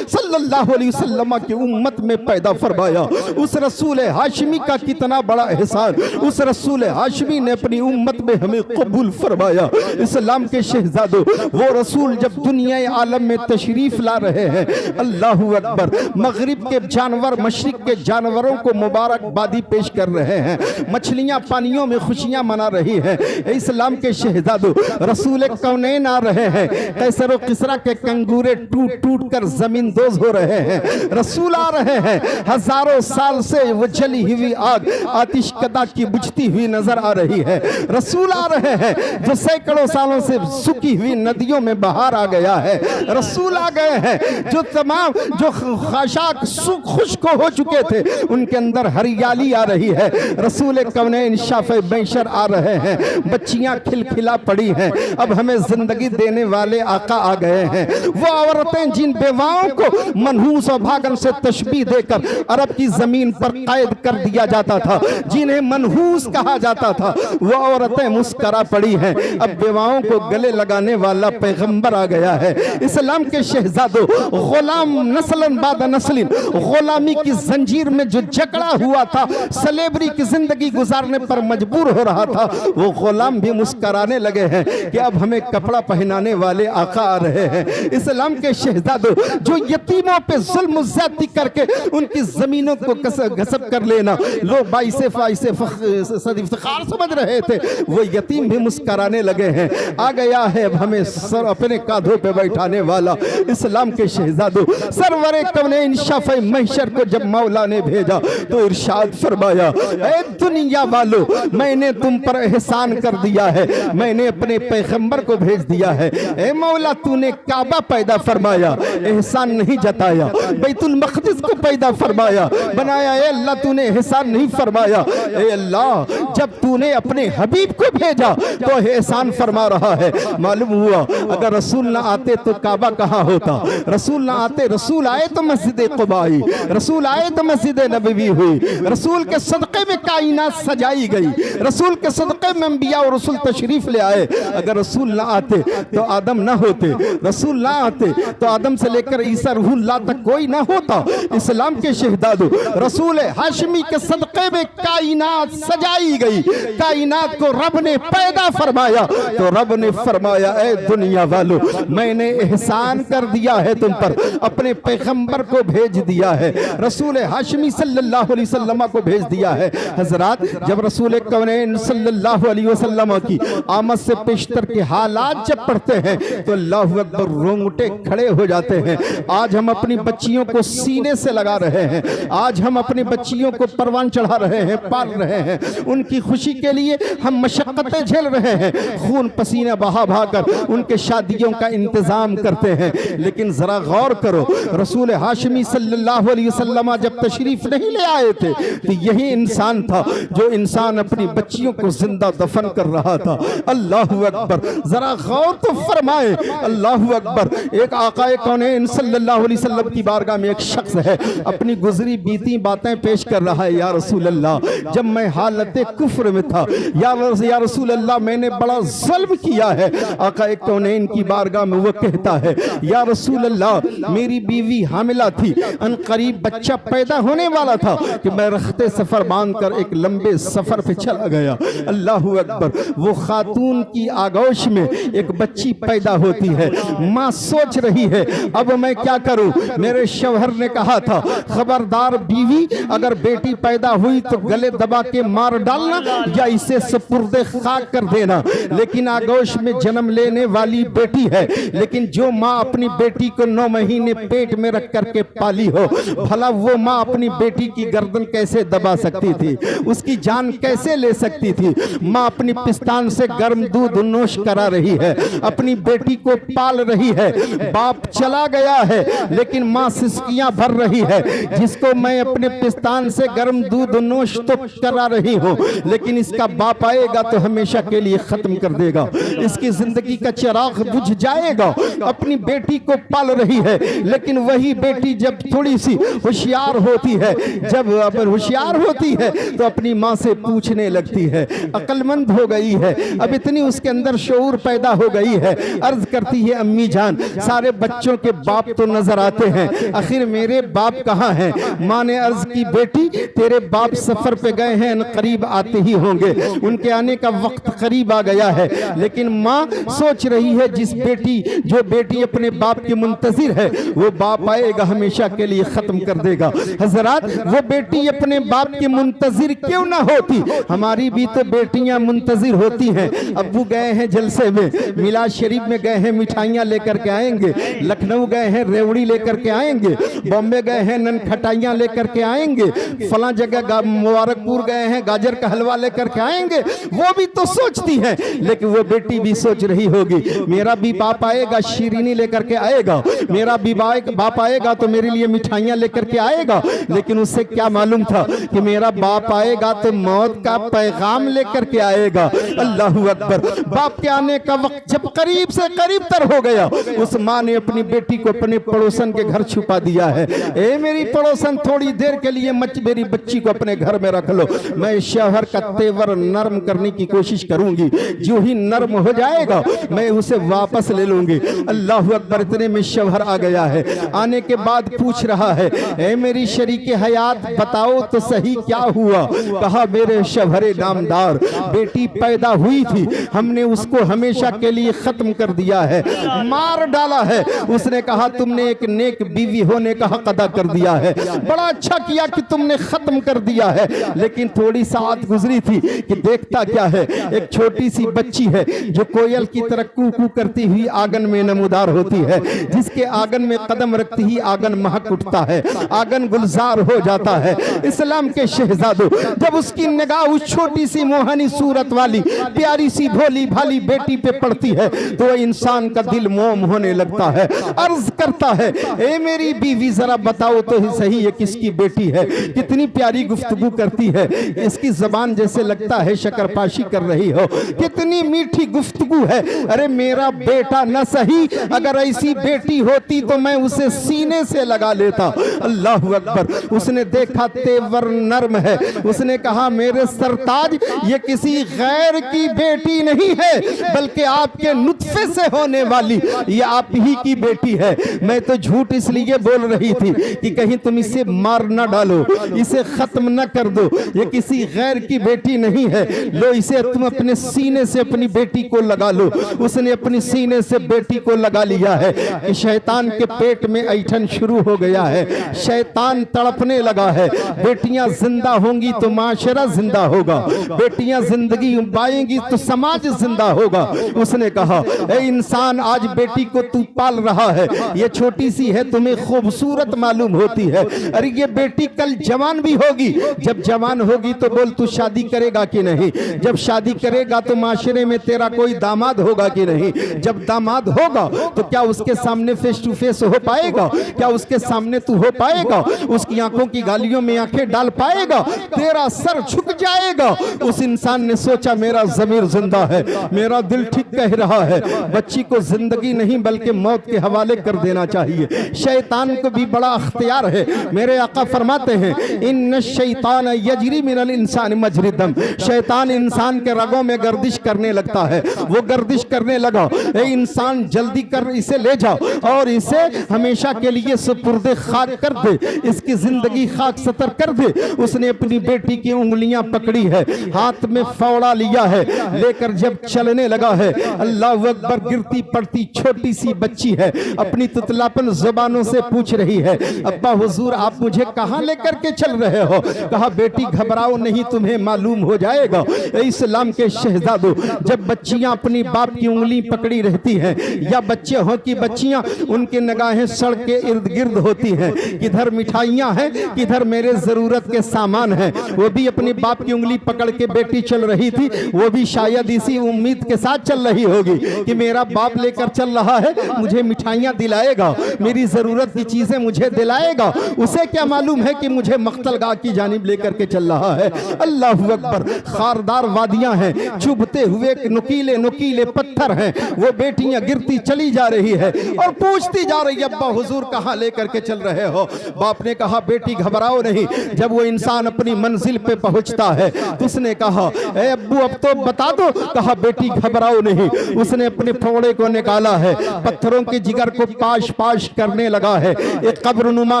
सल्लल्लाहु अलैहि वसल्लम की उम्मत में पैदा फरमाया। उस रसूल हाशिमी का कितना बड़ा एहसान, उस रसूल हाशिमी ने अपनी उम्मत में हमें कबूल फरमाया। इस्लाम के शहजादों, वो रसूल जब दुनिया आलम में तशरीफ ला रहे हैं, अल्लाहु अकबर, मगरिब के जानवर मशरिक के जानवरों को मुबारकबादी पेश कर रहे हैं, मछलियां पानियों में खुशियां मना रही हैं। इस्लाम के शहजादों, रसूल कौनैन आ रहे हैं, कैसर व किसरा के कंगूरे टूट टूट कर जमीन दोज हो रहे हैं, रसूल आ रहे हैं, हजारों साल से वो जली हुई आग आतिश कदा की बुझती हुई नजर आ रही है। रसूल आ रहे हैं जो सैकड़ों सालों से सूखी हुई नदियों में बहार आ गया है। रसूल आ गए हैं जो तमाम जो खाशाक खुश्क हो चुके थे उनके अंदर हरियाली आ रही है। रसूल कौनैन शाफ़े मैशर आ रहे हैं, बच्चियां खिलखिला पड़ी हैं। अब हमें जिंदगी देने वाले आका आ गए हैं। वो औरतें जिन बेवाओं को मनहूस और भागन से तशबीह देकर अरब की जमीन पर कैद कर दिया जाता था, जिन्हें मनहूस कहा जाता था, वो औरतें मुस्करा पड़ी हैं। अब बेवाओं को गले लगाने वाला पैगंबर आ गया है। इस्लाम के शहजादों, गुलाम नस्लन बाद नस्लिन, गुलामी की जंजीर में जो जकड़ा हुआ था, सलेबरी की जिंदगी गुजारने पर मजबूर हो रहा था, वो गुलाम भी मुस्कराने लगे हैं कि अब हमें कपड़ा पहनाने वाले आका आ रहे हैं। इस्लाम के शहजादों, जो यतीमों पे जुल्म ज्यादती करके उनकी जमीनों को गसब कर लेना लोग बाइसे फाइसे इफ्तिखार समझ रहे थे, वो यतीम भी मुस्कराने लगे हैं। आ गया है अब हमें सर अपने कांधों पे बैठाने वाला। इस्लाम के शहजादों, सरवरे कौनैन शाफ़े महशर को जब मौला ने भेजा तो इरशाद फरमाया, ऐ दुनिया वालों, मैंने तुम पर एहसान कर दिया है, मैंने अपने पैगंबर को भेज दिया है। ऐ मौला, तूने काबा पैदा फरमाया, एहसान नहीं जताया। बैतुल मक़दिस को पैदा फरमाया, बनाया। ऐ अल्लाह, तूने एहसान नहीं फरमाया। ऐ अल्लाह, जब तूने अपने हबीब को भेजा तो एहसान फरमा रहा है। मालूम हुआ अगर रसूल ना आते तो काबा कहाँ होता, रसूल ना आते, रसूल आए तो मस्जिद क़ुबा आई, रसूल आए तो मस्जिद नबवी हुई, रसूल के सदक़े में कायनात सजाई गई, रसूल के सदक़े में अंबिया और रसूल तशरीफ ले आए। अगर रसूल ना आते तो आदम ना होते, रसूल ना आते तो आदम से लेकर ईसा रूहुल्लाह तक कोई ना होता। इस्लाम के शहदादों, रसूल हाशमी के सदक़े में कायनात सजाई गई, कायनात को रब ने पैदा फरमाया तो रब ने फरमाया, ऐ दुनिया वालों, मैंने एहसान कर दिया है तुम पर, अपने पैगंबर को भेज दिया है, रसूल हाशमी सल्लल्लाहु अलैहि वसल्लम को भेज दिया है। हजरात, जब रसूल कौनैन सल्लल्लाहु अलैहि वसल्लम की आमद से पेशतर के हालात जब पढ़ते हैं तो अल्लाहु अकबर, रोंगटे खड़े हो जाते हैं। आज हम अपनी बच्चियों को सीने से लगा रहे हैं, आज हम अपनी बच्चियों को परवान चढ़ा रहे हैं, पाल रहे हैं, उनकी खुशी के लिए हम मशक्कतें झेल रहे हैं, खून पसीना बहा बहाकर उनके शादियों का इंतजाम करते हैं। लेकिन जरा गौर करो, रसूल हाशमी सल्लल्लाहु अलैहि वसल्लम जब तशरीफ नहीं ले आए थे तो यही इंसान था जो इंसान अपनी बच्चियों को जिंदा दफन कर रहा था। अल्लाहु अकबर, जरा गौर तो फरमाए। अल्लाहु अकबर, एक आकाए कौनैन सल्लल्लाहु अलैहि वसल्लम की बारगाह में एक शख्स है, अपनी गुजरी बीती बातें पेश कर रहा है। या रसूल अल्लाह, जब मैं हालत कुफ्र में था, या रसूल अल्लाह, मैंने बड़ा ज़ुल्म किया है। आका कौनैन की बारगाह में वो कहता है, या रसूल अल्लाह, मेरी बीवी हामिला थी, अनकरीब बच्चा पैदा होने वाला था कि मैं रखते सफर बांधकर एक लंबे सफर पे चला गया। अल्लाहु अकबर, वो खातून की आगोश में एक बच्ची पैदा होती है। माँ सोच रही है, अब मैं क्या करूं? मेरे शौहर ने कहा था, खबरदार बीवी, अगर बेटी पैदा हुई तो गले दबा के मार डालना या इसे सुपुर्दे खाक कर देना। लेकिन आगोश में जन्म लेने वाली बेटी है, लेकिन जो माँ अपनी बेटी को 9 महीने पेट में रख करके पाली हो, भला वो माँ अपनी बेटी की गर्दन कैसे दबा सकती थी, उसकी जान कैसे ले सकती थी? माँ अपनी पिस्तान से गर्म दूध नोश करा रही है, अपनी बेटी को पाल रही है। बाप चला गया है लेकिन माँ सिसकियां भर रही है, जिसको मैं अपने पिस्तान से गर्म दूध नोश तो करा रही हूँ, लेकिन इसका बाप आएगा तो हमेशा के लिए खत्म कर देगा, इसकी जिंदगी का चिराग बुझ जाएगा। अपनी बेटी को पाल रही है, लेकिन वही बेटी जब थोड़ी सी होशियार होती है, जब होशियार होती है तो अपनी माँ से पूछने लगती है, अक्लमंद हो गई है, अब इतनी उसके अंदर शऊर पैदा हो गई है। अर्ज करती है, अम्मी जान, सारे बच्चों के बाप तो नजर आते हैं, आखिर मेरे बाप कहाँ हैं? माँ ने अर्ज की, बेटी तेरे बाप सफर पे गए हैं, करीब आते ही होंगे, उनके आने का वक्त करीब आ गया है। लेकिन माँ सोच रही है, जो बेटी अपने बाप के मुंतजिर है, वो बाप आएगा हमेशा के लिए खत्म कर देगा। हजरात, वो बेटी अपने बाप के मुंतजिर क्यों ना होती? हमारी भी तो बेटियां मुंतजिर होती हैं। अब्बू गए हैं जलसे में, मिलाद शरीफ में गए हैं, मिठाइयां लेकर के आएंगे, लखनऊ गए हैं, रेवड़ी लेकर के आएंगे, बॉम्बे गए हैं, ननखटाइयां लेकर के आएंगे, फला जगह मुबारकपुर गए हैं, गाजर का हलवा लेकर के आएंगे। वो भी तो सोचती है, लेकिन वो बेटी भी सोच रही होगी, मेरा भी बाप आएगा, शीरीनी लेकर के आएगा, मेरा भी बाप आएगा तो मेरे लिए मिठाइयां लेकर के आएगा, लेकिन उससे क्या मालूम था कि मेरा बाप आएगा तो मौत का पैगाम लेकर के आएगा। अल्लाहू अकबर। बाप के आने का वक्त जब करीब से करीब तर हो गया, उस माँ ने अपनी बेटी को अपने पड़ोसन के घर छुपा दिया है। ए मेरी पड़ोसन, थोड़ी देर के लिए मेरी बच्ची को अपने घर में रख लो, मैं शौहर का तेवर नरम करने की कोशिश करूंगी, जो ही नरम हो जाएगा मैं उसे वापस ले लूंगी। अल्लाहू अकबर। इतने में शौहर आ गया है। आने के बाद पूछ रहा है, ए मेरी शरीके हयात बताओ तो सही क्या हुआ? कहा, मेरे शौहरे नामदार, बेटी पैदा हुई थी, हमने उसको हमेशा के लिए खत्म कर दिया है, मार डाला है। उसने कहा, तुमने एक नेक बीवी होने का हक अदा कर दिया है, बड़ा अच्छा किया कि तुमने खत्म कर दिया है। लेकिन थोड़ी साथ गुजरी थी कि देखता क्या है, एक छोटी सी बच्ची है जो कोयल की तरह कू कू करती हुई आंगन में नमूदार होती है, जिसके आंगन में कदम रखती ही आंगन महक उठता है, आंगन गुलजार हो जाता है। इस्लाम के शहजादों, जब उसकी निगाह उस छोटी सी मोहनी सूरत वाली प्यारी सी भोली भाली बेटी पे पड़ती है तो इंसान का दिल मोम होने लगता है। अर्ज करता है, ए मेरी बीवी जरा बताओ तो ही सही ये किसकी बेटी है? कितनी प्यारी गुफ्तगू करती है, इसकी जबान जैसे लगता है शक्करपाशी कर रही हो, कितनी मीठी गुफ्तगू है। अरे मेरा बेटा न सही, अगर ऐसी बेटी होती तो मैं उसे सीने से लगा लेता। अल्लाहू अकबर। उसने देखा तेवर नर्म है, उसने कहा, मेरे सरताज, ये किसी गैर की बेटी नहीं है, बल्कि आपके नुत्फे से होने वाली ये आप ही की बेटी है। मैं तो झूठ इसलिए बोल रही थी कि कहीं तुम इसे मार न डालो, इसे खत्म न कर दो, ये किसी गैर की बेटी नहीं है, लो इसे तुम अपने सीने से अपनी बेटी को लगा लो। उसने अपनी सीने से बेटी को लगा लिया है कि शैतान के पेट में ऐठन शुरू हो गया है, शैतान तड़पने लगा है। बेटियां जिंदा होंगी तो माशरा जिंदा होगा, बेटियां जिंदगी पाएंगी तो समाज जिंदा होगा। उसने कहा, ए इंसान, आज बेटी को तू पाल रहा है, ये छोटी सी है, तुम्हें खूबसूरत मालूम होती है, अरे ये बेटी कल जवान भी होगी, जब जवान होगी तो बोल तू शादी करेगा कि नहीं? जब शादी करेगा तो माशरे में तेरा कोई दामाद होगा कि नहीं? जब दामाद होगा तो क्या उसके सामने फेस टू फेस हो पाएगा? क्या उसके सामने तू हो पाएगा? उसकी आंखों की गालियों में आंखें डाल पाएगा? तेरा सर झुक जाएगा। उस इंसान ने सोचा, मेरा ज़मीर जिंदा है, मेरा दिल ठीक कह रहा है, बच्ची को जिंदगी नहीं बल्कि मौत के हवाले कर देना चाहिए। शैतान को भी बड़ा अख्तियार है। मेरे आका फरमाते हैं, इन्न शैतान यजरी मिनल इंसान मजरी दम, शैतान इंसान के रगों में गर्दिश करने लगता है। वो गर्दिश करने लगा, ए इंसान जल्दी कर, इसे ले जाओ और इसे हमेशा के लिए सुपुर्दे खाक कर दे, इसकी जिंदगी खाक सतर कर दे। उसने अपनी बेटी की उंगलियां पकड़ी है, हाथ में फौड़ा लिया है, लेकर जब चलने लगा है, अल्लाह अकबर, गिरती पड़ती छोटी सी बच्ची है, अपनी तुतलापन जुबानों से पूछ रही है, अब्बा हुजूर आप मुझे कहां लेकर के चल रहे हो? कहा, बेटी घबराओ नहीं, तुम्हें मालूम हो जाएगा। इस्लाम के शहजादों, जब बच्चियां अपनी बाप की उंगली पकड़ी रहती हैं, या बच्चे हो कि बच्चियां, उनकी निगाहें सड़क के इर्द गिर्द होती हैं, किधर मिठाइयां हैं, किधर मेरे जरूरत के सामान हैं। वो भी अपनी बाप की उंगली पकड़ के बेटी चल रही थी, वो भी शायद इसी उम्मीद के साथ चल रही होगी कि मेरा बाप लेकर चल रहा है, मुझे मिठाइयां दिलाएगा, मेरी जरूरत की चीजें मुझे दिलाएगा। उसे क्या मालूम है कि मुझे मख्तलगाह की जानिब लेकर के चल रहा है। अल्लाहू अकबर। खारदार वादियां हैं, चुभते हुए नुकीले नुकीले पत्थर हैं, वो बेटियां गिरती चली जा रही है और पूछती जा रही है, अब्बा हुजूर कहां लेकर के चल रहे हो? बाप ने कहा, बेटी घबराओ नहीं। जब वो इंसान अपनी मंजिल पे पहुंचता है तो उसने कहा, ए अब्बू अब तो बता दो। कहा, बेटी घबराओ नहीं। उसने अपने फोड़े को निकाला है, पत्थरों के जिगर को पाश पाश करने लगा है, एक कब्रनुमा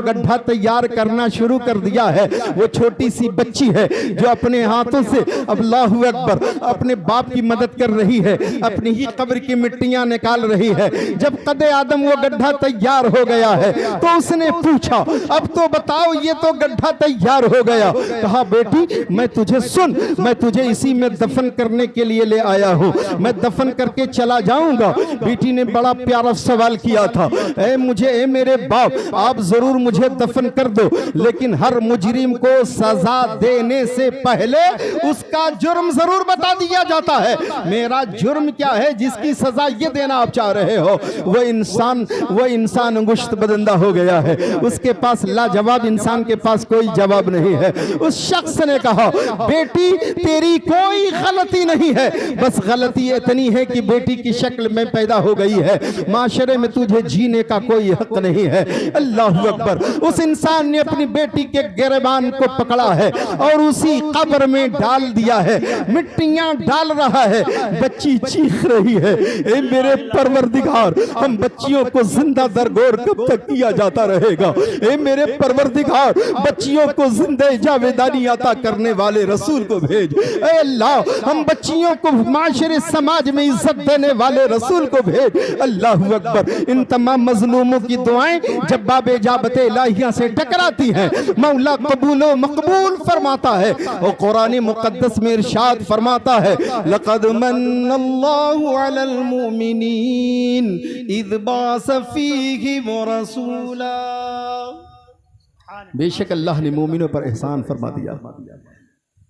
गड्ढा तैयार करना शुरू कर दिया है। वो छोटी सी बच्ची है जो अपने हाथों से, अल्लाहू अकबर, अपने बाप की मदद कर रही है, अपनी ही कब्र की मिट्टियां निकाल रही है। जब कदे आदम वो गड्ढा तैयार हो गया है तो उसने पूछा, अब तो बताओ, ये तो गड्ढा तैयार हो गया। कहा, बेटी मैं तुझे सुन, मैं तुझे इसी में दफन करने के लिए ले आया हूं, मैं दफन करके चला जाऊंगा। बेटी ने बड़ा प्यारा सवाल किया था, ए मेरे बाप, आप जरूर मुझे दफन कर दो, लेकिन हर मुजरिम को सजा देने से पहले उसका जुर्म जरूर बता दिया जाता है। मेरा जुर्म क्या है जिसकी सजा ये देना आप चाह रहे हो? वो इंसान अंगुश्त बदंदा हो गया है, उसके पास लाजवाब इंसान के पास कोई जवाब नहीं है। उस शख्स ने कहा बेटी तेरी कोई गलती नहीं है, बस गलती इतनी है कि बेटी की शक्ल में पैदा हो गई है, माशरे में तुझे जीने का कोई हक नहीं है। अल्लाहु अकबर। उस इंसान ने अपनी बेटी के गिरबान को पकड़ा है और उसी कब्र में डाल दिया है, मिट्टियां डाल रहा है, बच्ची चीख रही है ए मेरे परवरदिगार, हम बच्चियों को जिंदा दरगोर कब तक किया जाता रहेगा। ए मेरे परवरदिगार, बच्चियों को जिंदे जावेदानी अता करने वाले रसूल को भेज। ए अल्लाह, हम बच्चियों को माशरे समाज में इज्जत देने वाले रसूल को भेज। अल्लाहु अकबर। इन तमाम मजलूमों की दुआएं जब बाबे जाबते इलाहिया से टकराती हैं, मौला कबूल व मकबूल फरमाता है और कुरान मुकद्दस में इरशाद फरमाता है लक़द मन्नल्लाहु अलल मुमिनीन इज़ बाअस फ़ीहिम रसूला। बेशक अल्लाह ने मोमिनों पर एहसान फरमा दिया।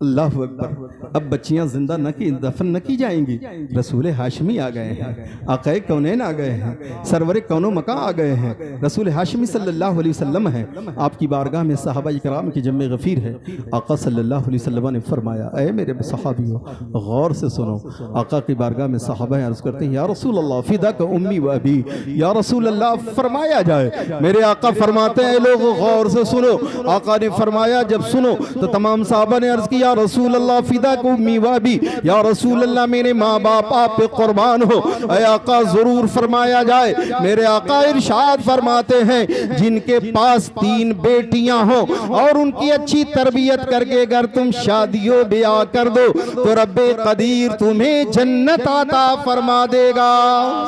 अल्लाह अकबर। अब बच्चियां जिंदा न की दफन न की जाएंगी, रसूल हाशमी आ गए हैं, आक़ाए कौनैन आ गए हैं, सरवर कौनो मकां आ गए हैं, रसूल हाशमी सल्लल्लाहु अलैहि वसल्लम हैं। आपकी बारगाह में सहाबा इकराम की जम्मे गफ़ीर है। आका सल्लल्लाहु अलैहि वसल्लम ने फरमाया ऐ मेरे सहाबियों गौर से सुनो। आका की बारगाह में सहाबा अर्ज़ करते हैं या रसूल अल्लाह फ़िदाक उम्मी व अबी, या रसूल अल्लाह फरमाया जाए। मेरे आका फरमाते हैं लोग गौर से सुनो। आका ने फरमाया जब सुनो तो तमाम सहाबा ने अर्ज़ किया रसूल अल्लाह फिदा को उम्मी व अबी, या रसूल अल्लाह मेरे माँ बाप आप पे कुर्बान हो। ऐ आका जरूर फरमाया जाए। मेरे आका इरशाद फरमाते हैं जिनके पास 3 बेटियां हो और उनकी अच्छी तरबियत करके अगर तुम शादियों ब्याह कर दो तो रब्बे कदीर तुम्हें जन्नत अता फरमा देगा।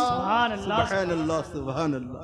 सुभान अल्लाह सुभान अल्लाह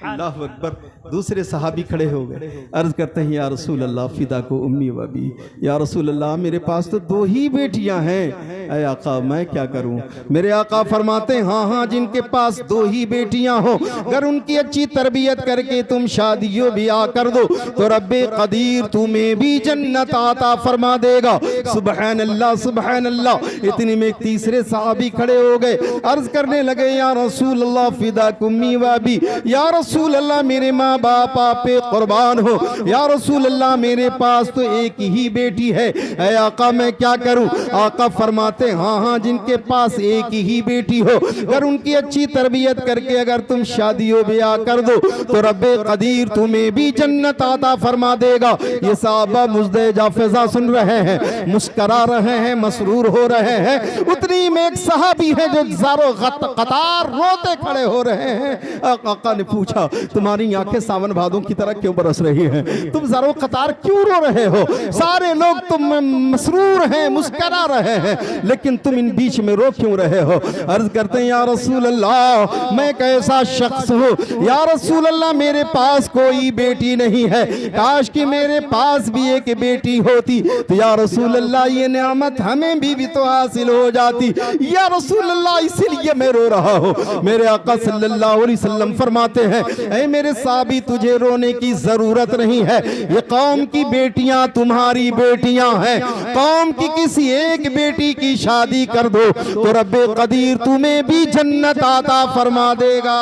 अल्लाहु अकबर। दूसरे सहाबी खड़े हो गए, अर्ज करते हैं या रसूल अल्लाह फिदा को उम्मी व अबी, या रसूल अल्लाह मेरे पास तो 2 ही बेटियां हैं, ऐ आका मैं क्या करूं। मेरे आका फरमाते हैं हाँ हाँ जिनके पास 2 ही बेटियां हो अगर उनकी अच्छी तरबियत करके तुम शादियों ब्याह कर दो तो रब्बे कदीर तुम्हें भी जन्नत अता फरमा देगा। सुभान अल्लाह सुभान अल्लाह। इतनी में एक तीसरे सहाबी खड़े हो गए, अर्ज करने लगे या रसूल अल्लाह फिदा को उम्मी व अबी, या रसूल अल्लाह मेरे माँ बाप आप पे कुर्बान हो, या रसूल अल्लाह मेरे पास तो एक ही बेटी है, ऐ आका मैं क्या करूं। आका फरमाते हाँ हाँ जिनके पास एक ही बेटी हो अगर उनकी अच्छी तरबियत करके अगर तुम शादियों ब्याह कर दो तो रब्बे कदीर तुम्हें भी जन्नत अता फरमा देगा। ये साहबा मुज़दे जाफ़िज़ा सुन रहे हैं, मुस्करा रहे हैं, मसरूर हो रहे हैं। उतनी में एक सहाबी है जो ज़ारो कतार रोते खड़े हो रहे हैं। आका ने पूछा तुम्हारी आंखें सावन भादों की तरह क्यों बरस रही हैं, तुम ज़ारो कतार क्यों रो रहे हो। सारे लोग तुम मसरूर हैं, मुस्करा रहे हैं, लेकिन तुम इन बीच में रो क्यों रहे हो। अर्ज करते हैं या रसूल अल्लाह मैं कैसा शख्स हूँ, या रसूल अल्लाह मेरे पास कोई बेटी नहीं है, काश कि मेरे पास भी एक बेटी होती तो या रसूल अल्लाह ये नेमत हमें भी तो हासिल हो जाती, या रसूल अल्लाह इसीलिए मैं रो रहा हूँ। मेरे आका सल्लल्लाहु अलैहि वसल्लम फरमाते हैं ऐ मेरे साहबी तुझे रोने की जरूरत नहीं है, ये कौम की बेटियां तुम्हारी बेटियां हैं, कौम की किसी एक बेटी की शादी कर दो तो रब्बे कदीर तुम्हें भी जन्नत अता फरमा देगा।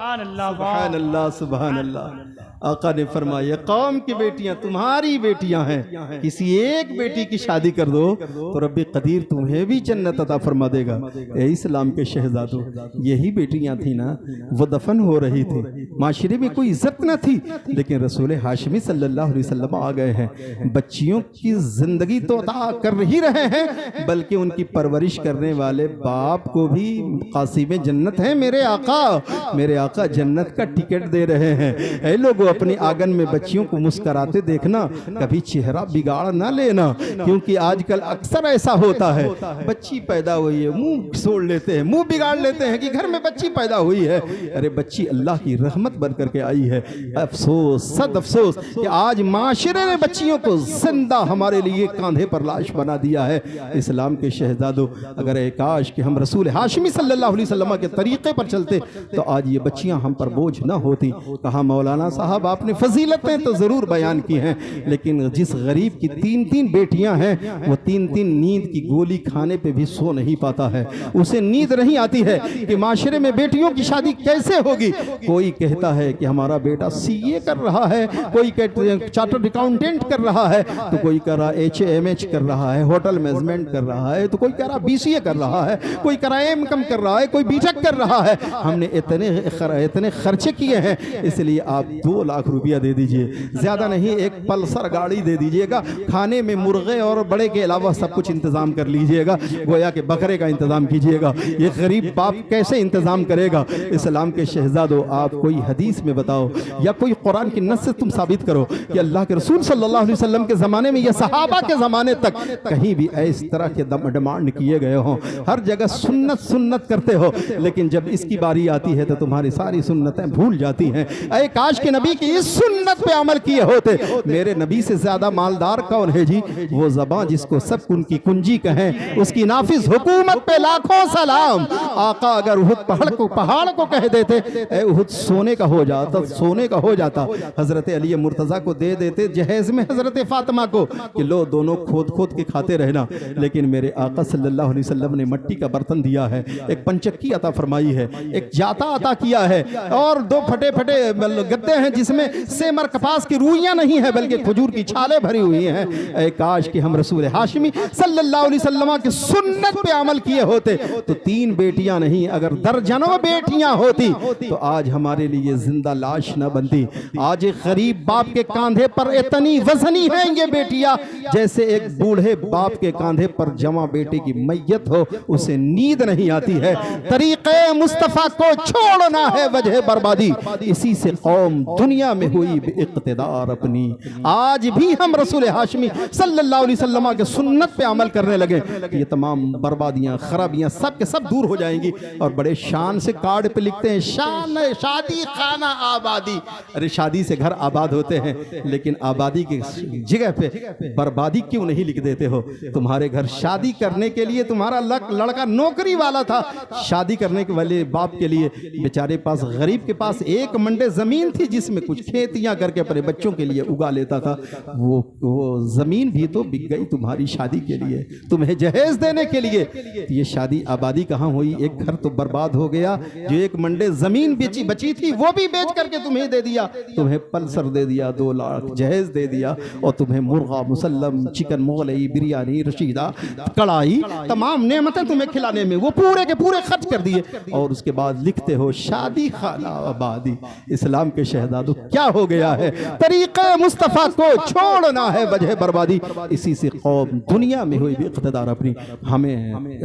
सुभान अल्लाह सुभान अल्लाह। आका ने फरमाया कौम की बेटियां तुम्हारी बेटियां हैं, किसी एक बेटी की शादी कर दो तो रब्बे कदीर तुम्हें भी जन्नत अता फरमा देगा। ए इस्लाम के शहजादों, यही बेटियां थी ना, वो दफन हो रही थी, माशरे में कोई इज्जत न थी, लेकिन रसूल हाशमी सल्लल्लाहु अलैहि वसल्लम आ गए हैं। बच्चियों की जिंदगी तो अता कर ही रहे हैं, बल्कि उनकी परवरिश करने वाले बाप को भी कासिम जन्नत है। मेरे आका जन्नत का टिकट दे रहे हैं। ऐ लोगों अपने आंगन में बच्चियों को मुस्कुराते देखना, कभी चेहरा बिगाड़ ना लेना, क्योंकि आजकल अक्सर ऐसा होता है बच्ची पैदा हुई है मुंह सोड़ लेते हैं, मुंह बिगाड़ लेते हैं कि घर में बच्ची पैदा हुई है। अरे बच्ची अल्लाह की रहमत बन करके आई है। अफसोस सद अफसोस कि आज माशरे ने बच्चियों को जिंदा हमारे लिए कांधे पर लाश बना दिया है। इस्लाम के शहजादों, अगर काश कि हम रसूल हाशमी सल्लल्लाहु अलैहि वसल्लम के तरीके पर चलते तो आज ये बच्चियां हम पर बोझ न होती। कहा मौलाना साहब साहब आपने फजीलतें तो ज़रूर बयान की हैं, लेकिन जिस गरीब की 3-3 बेटियां हैं वो 3-3 नींद की गोली खाने पे भी सो नहीं पाता है, उसे नींद नहीं आती है कि माशरे में बेटियों की शादी कैसे होगी। कोई कहता है कि हमारा बेटा सीए कर रहा है, कोई चार्टर्ड अकाउंटेंट कर रहा है, तो कोई कह रहा HAMH कर रहा है, होटल मैनेजमेंट कर रहा है, तो कोई कह रहा BCA कर रहा है, कोई कह रहा M.Com कर रहा है, कोई B.Tech कर रहा है। हमने इतने खर्चे किए हैं, इसलिए आप 2 लाख रुपया दे दीजिए, ज़्यादा नहीं, एक पल्सर गाड़ी दे दीजिएगा, खाने में मुर्गे और बड़े के अलावा सब कुछ इंतज़ाम कर लीजिएगा, गोया के बकरे का इंतज़ाम कीजिएगा। ये गरीब बाप कैसे इंतज़ाम करेगा? इस्लाम के शहजादों, आप कोई हदीस में बताओ या कोई कुरान की नस से तुम साबित करो कि अल्लाह के रसूल सल्लल्लाहु अलैहि वसल्लम के ज़माने में या सहाबा के ज़माने तक कहीं भी इस तरह के डिमांड किए गए हों। हर जगह सुन्नत सुन्नत करते हो, लेकिन जब इसकी बारी आती है तो तुम्हारी सारी सुन्नतें भूल जाती हैं। ऐ काश के नबी की इस सुन्नत पे अमल किए होते। मेरे नबी से ज्यादा मालदार कौन है जी? वो ज़बां जिसको सब उनकी कुंजी कहें, उसकी नाफिज हुकूमत पे लाखों सलाम। आका अगर उहुद पहाड़ को कह देते ऐ उहुद सोने का हो जाता, सोने का हो जाता। हजरत अली मुर्तजा को दे देते जहेज में हजरत फातिमा को कि लो दोनों खोद खोद के खाते रहना। लेकिन मेरे आका सल्लल्लाहु अलैहि वसल्लम ने मट्टी का बर्तन दिया है, एक पंचक्की अता फरमाई है, एक जाता अता किया है, और 2 फटे फटे गद्दे हैं जिसमें सेमर कपास की रूइयां नहीं है बल्कि खजूर की छाले भरी हुई हैं। ऐ काश कि हम रसूल हाशमी सल्लल्लाहु अलैहि वसल्लम की सुन्नत पे अमल किए होते तो 3 बेटियां नहीं अगर दर्जनों बेटियां होती तो आज हमारे लिए जिंदा लाश न बनती। आज एक गरीब बाप के कांधे पर इतनी वजनी है ये बेटियां जैसे एक बूढ़े बाप के कांधे पर जमा बेटे की मैयत हो, उसे नींद नहीं आती है। तरीक़े मुस्तफ़ा को छोड़ना है वजह बर्बादी, इसी से कौम दुनिया में हुई इक़्तिदार अपनी। आज भी हम रसूल हाशमी सल्लल्लाहु अलैहि वसल्लम के सुन्नत पे अमल करने लगे, ये तमाम बर्बादियां खराबियां सब के सब दूर हो जाएंगी। और बड़े शान से कार्ड पे लिखते हैं शान शादी खाना आबादी। अरे शादी से घर आबाद होते हैं, लेकिन आबादी की जगह पे बर्बादी क्यों नहीं लिख देते हो? तुम्हारे घर शादी करने के लिए तुम्हारा लड़का नौकरी वाला था, शादी करने के वाले बाप के लिए बेचारे पास गरीब के पास 1 मंडे जमीन थी जिसमें कुछ खेतियां करके अपने बच्चों के लिए उगा लेता था। वो जमीन भी तो बिक गई तुम्हारी शादी के लिए, तुम्हें जहेज देने के लिए। ये शादी आबादी कहाँ हुई? एक घर तो बर्बाद हो गया, जो 1 मंडे जमीन बची थी वो भी बेच करके तुम्हें दे दिया, तुम्हें पल्सर दे दिया, 2 लाख जहेज दे दिया, और तुम्हें मुर्गा मुसल्लम चिकन मोगलई बिरयानी रशीदा कढ़ाई तमाम नेमतें तुम्हें खिलाने में वो पूरे के पूरे खर्च कर दिए। और उसके बाद लिखते हो शादी खाना आबादी। इस्लाम के शहजादों क्या हो गया है? तरीक़े मुस्तफ़ा को छोड़ना है वजह बर्बादी, इसी से कौम दुनिया में हुई इक़्तिदार अपनी।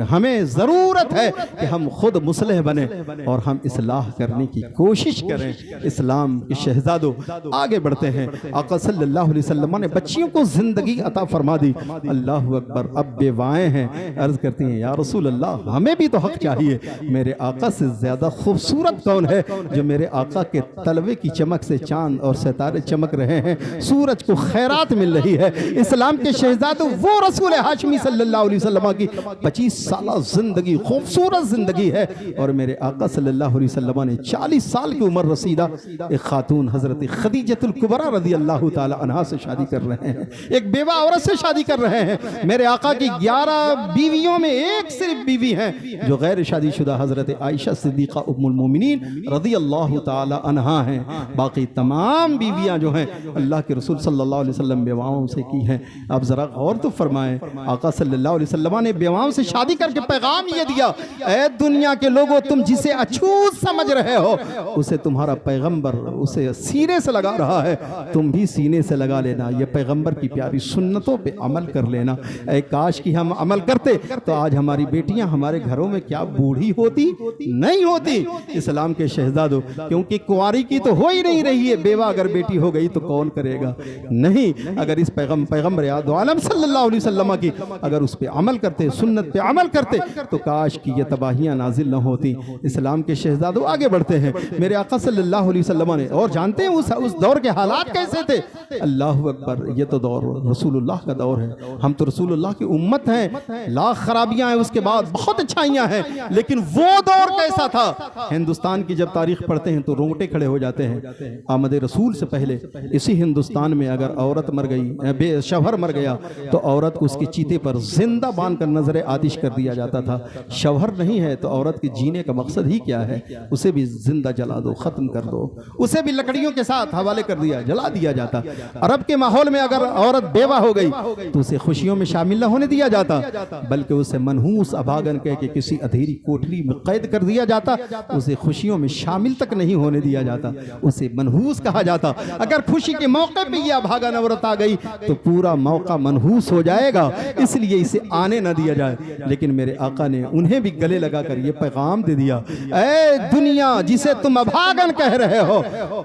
हमें ज़रूरत है कि हम खुद मुस्लिह बने और हम इस्लाह करने की कोशिश करें। इस्लाम के शहजादों आगे बढ़ते हैं। आका सल्लल्लाहु अलैहि वसल्लम ने बच्चियों को जिंदगी अता फरमा दी। अल्लाह अकबर। अब बेवाएं हैं, अर्ज करती हैं या रसूल अल्लाह हमें भी तो हक चाहिए। मेरे आका से ज्यादा खूबसूरत कौन है? जो मेरे आका के तलवे की चमक से चांद और सितारे चमक रहे हैं, सूरज को खैरात मिल रही है। इस्लाम के शहजादों वो रसूल हाशमी सल्लल्लाहु अलैहि वसल्लम की 25 साल जिंदगी खूबसूरत जिंदगी है। और मेरे आका सल्लल्लाहु अलैहि वसल्लम ने 40 साल की उम्र रसीदा एक खातून हजरत खदीजतुल कुबरा रज़ी अल्लाह ताला अन्हा से शादी कर रहे हैं, एक बेवा औरत से शादी कर रहे हैं। मेरे आका की 11 बीवियों में एक सिर्फ बीवी है जो गैर शादीशुदा हजरत आयशा सिद्दीक़ा उम्मुल मोमिनीन रज़ी अल्लाह ताला अन्हा हैं। बाकी तमाम बीवियां जो हैं अल्लाह के रसूल सल्लल्लाहु अलैहि वसल्लम बेवाओं से की हैं। अब जरा गौर तो फरमाएं, आका सल्लल्लाहु अलैहि वसल्लम ने बेवाओं से शादी करके पैगाम ये दिया, ऐ दुनिया के लोगों तुम जिसे अछूत समझ रहे हो उसे तुम्हारा पैगंबर उसे सीने से लगा रहा है, तुम भी सीने से लगा लेना। ये पैगंबर की प्यारी सुन्नतों पे अमल कर लेना। ऐ काश कि हम अमल करते तो आज हमारी बेटियां हमारे घरों में क्या बूढ़ी होती नहीं होती। इस्लाम के शहजादों, क्योंकि कुंवारी की तो हो ही नहीं रही है, बेवा अगर बेटी हो गई तो कौन करेगा? नहीं, अगर इस पैगंबर आलम सल्लल्लाहु अलैहि वसल्लम की अगर उस पे अमल करते, सुन्नत पे अमल करते तो काश कि ये तबाहियां नाजिल न होती। इस्लाम के शहजादों आगे बढ़ते हैं। मेरे आका सल्लल्लाहु अलैहि वसल्लम ने, और जानते हैं उस दौर के हालात कैसे थे? अल्लाह अकबर। ये तो दौर रसूलुल्लाह का दौर है, हम तो रसूलुल्लाह की उम्मत हैं। लाख खराबियां हैं, उसके बाद बहुत अच्छाइयां हैं, लेकिन वो दौर कैसा था? हिंदुस्तान की जब तारीख पढ़ते हैं तो रोंगटे खड़े हो जाते हैं। आमद रसूल से पहले इसी हिंदुस्तान में अगर औरत मर गई, शवहर मर गया, तो औरत को उसकी चीते पर जिंदा बांध कर नजर आतिश कर दिया जाता था। शवहर नहीं है तो औरत के जीने का मकसद ही क्या है? उसे भी जिंदा जला दो, खत्म कर दो, उसे भी लकड़ियों के साथ हवाले कर दिया, जला दिया जाता। अरब के माहौल में अगर औरत बेवा हो गई तो उसे खुशियों में शामिल न होने दिया जाता, बल्कि उसे मनहूस अभागन कह के किसी अधेरी कोठरी में कैद कर दिया जाता। उसे खुशियों में शामिल तक नहीं होने दिया जाता, उसे मनहूस कहा जाता। अगर खुशी के मौके पे यह अभागन औरत आ गई तो पूरा मौका मनहूस हो जाएगा, इसलिए इसे आने न दिया जाए। लेकिन मेरे आका ने उन्हें भी गले लगाकर यह पैगाम दे दिया, ऐ दुनिया जिसे तुम अभागन कह रहे हो,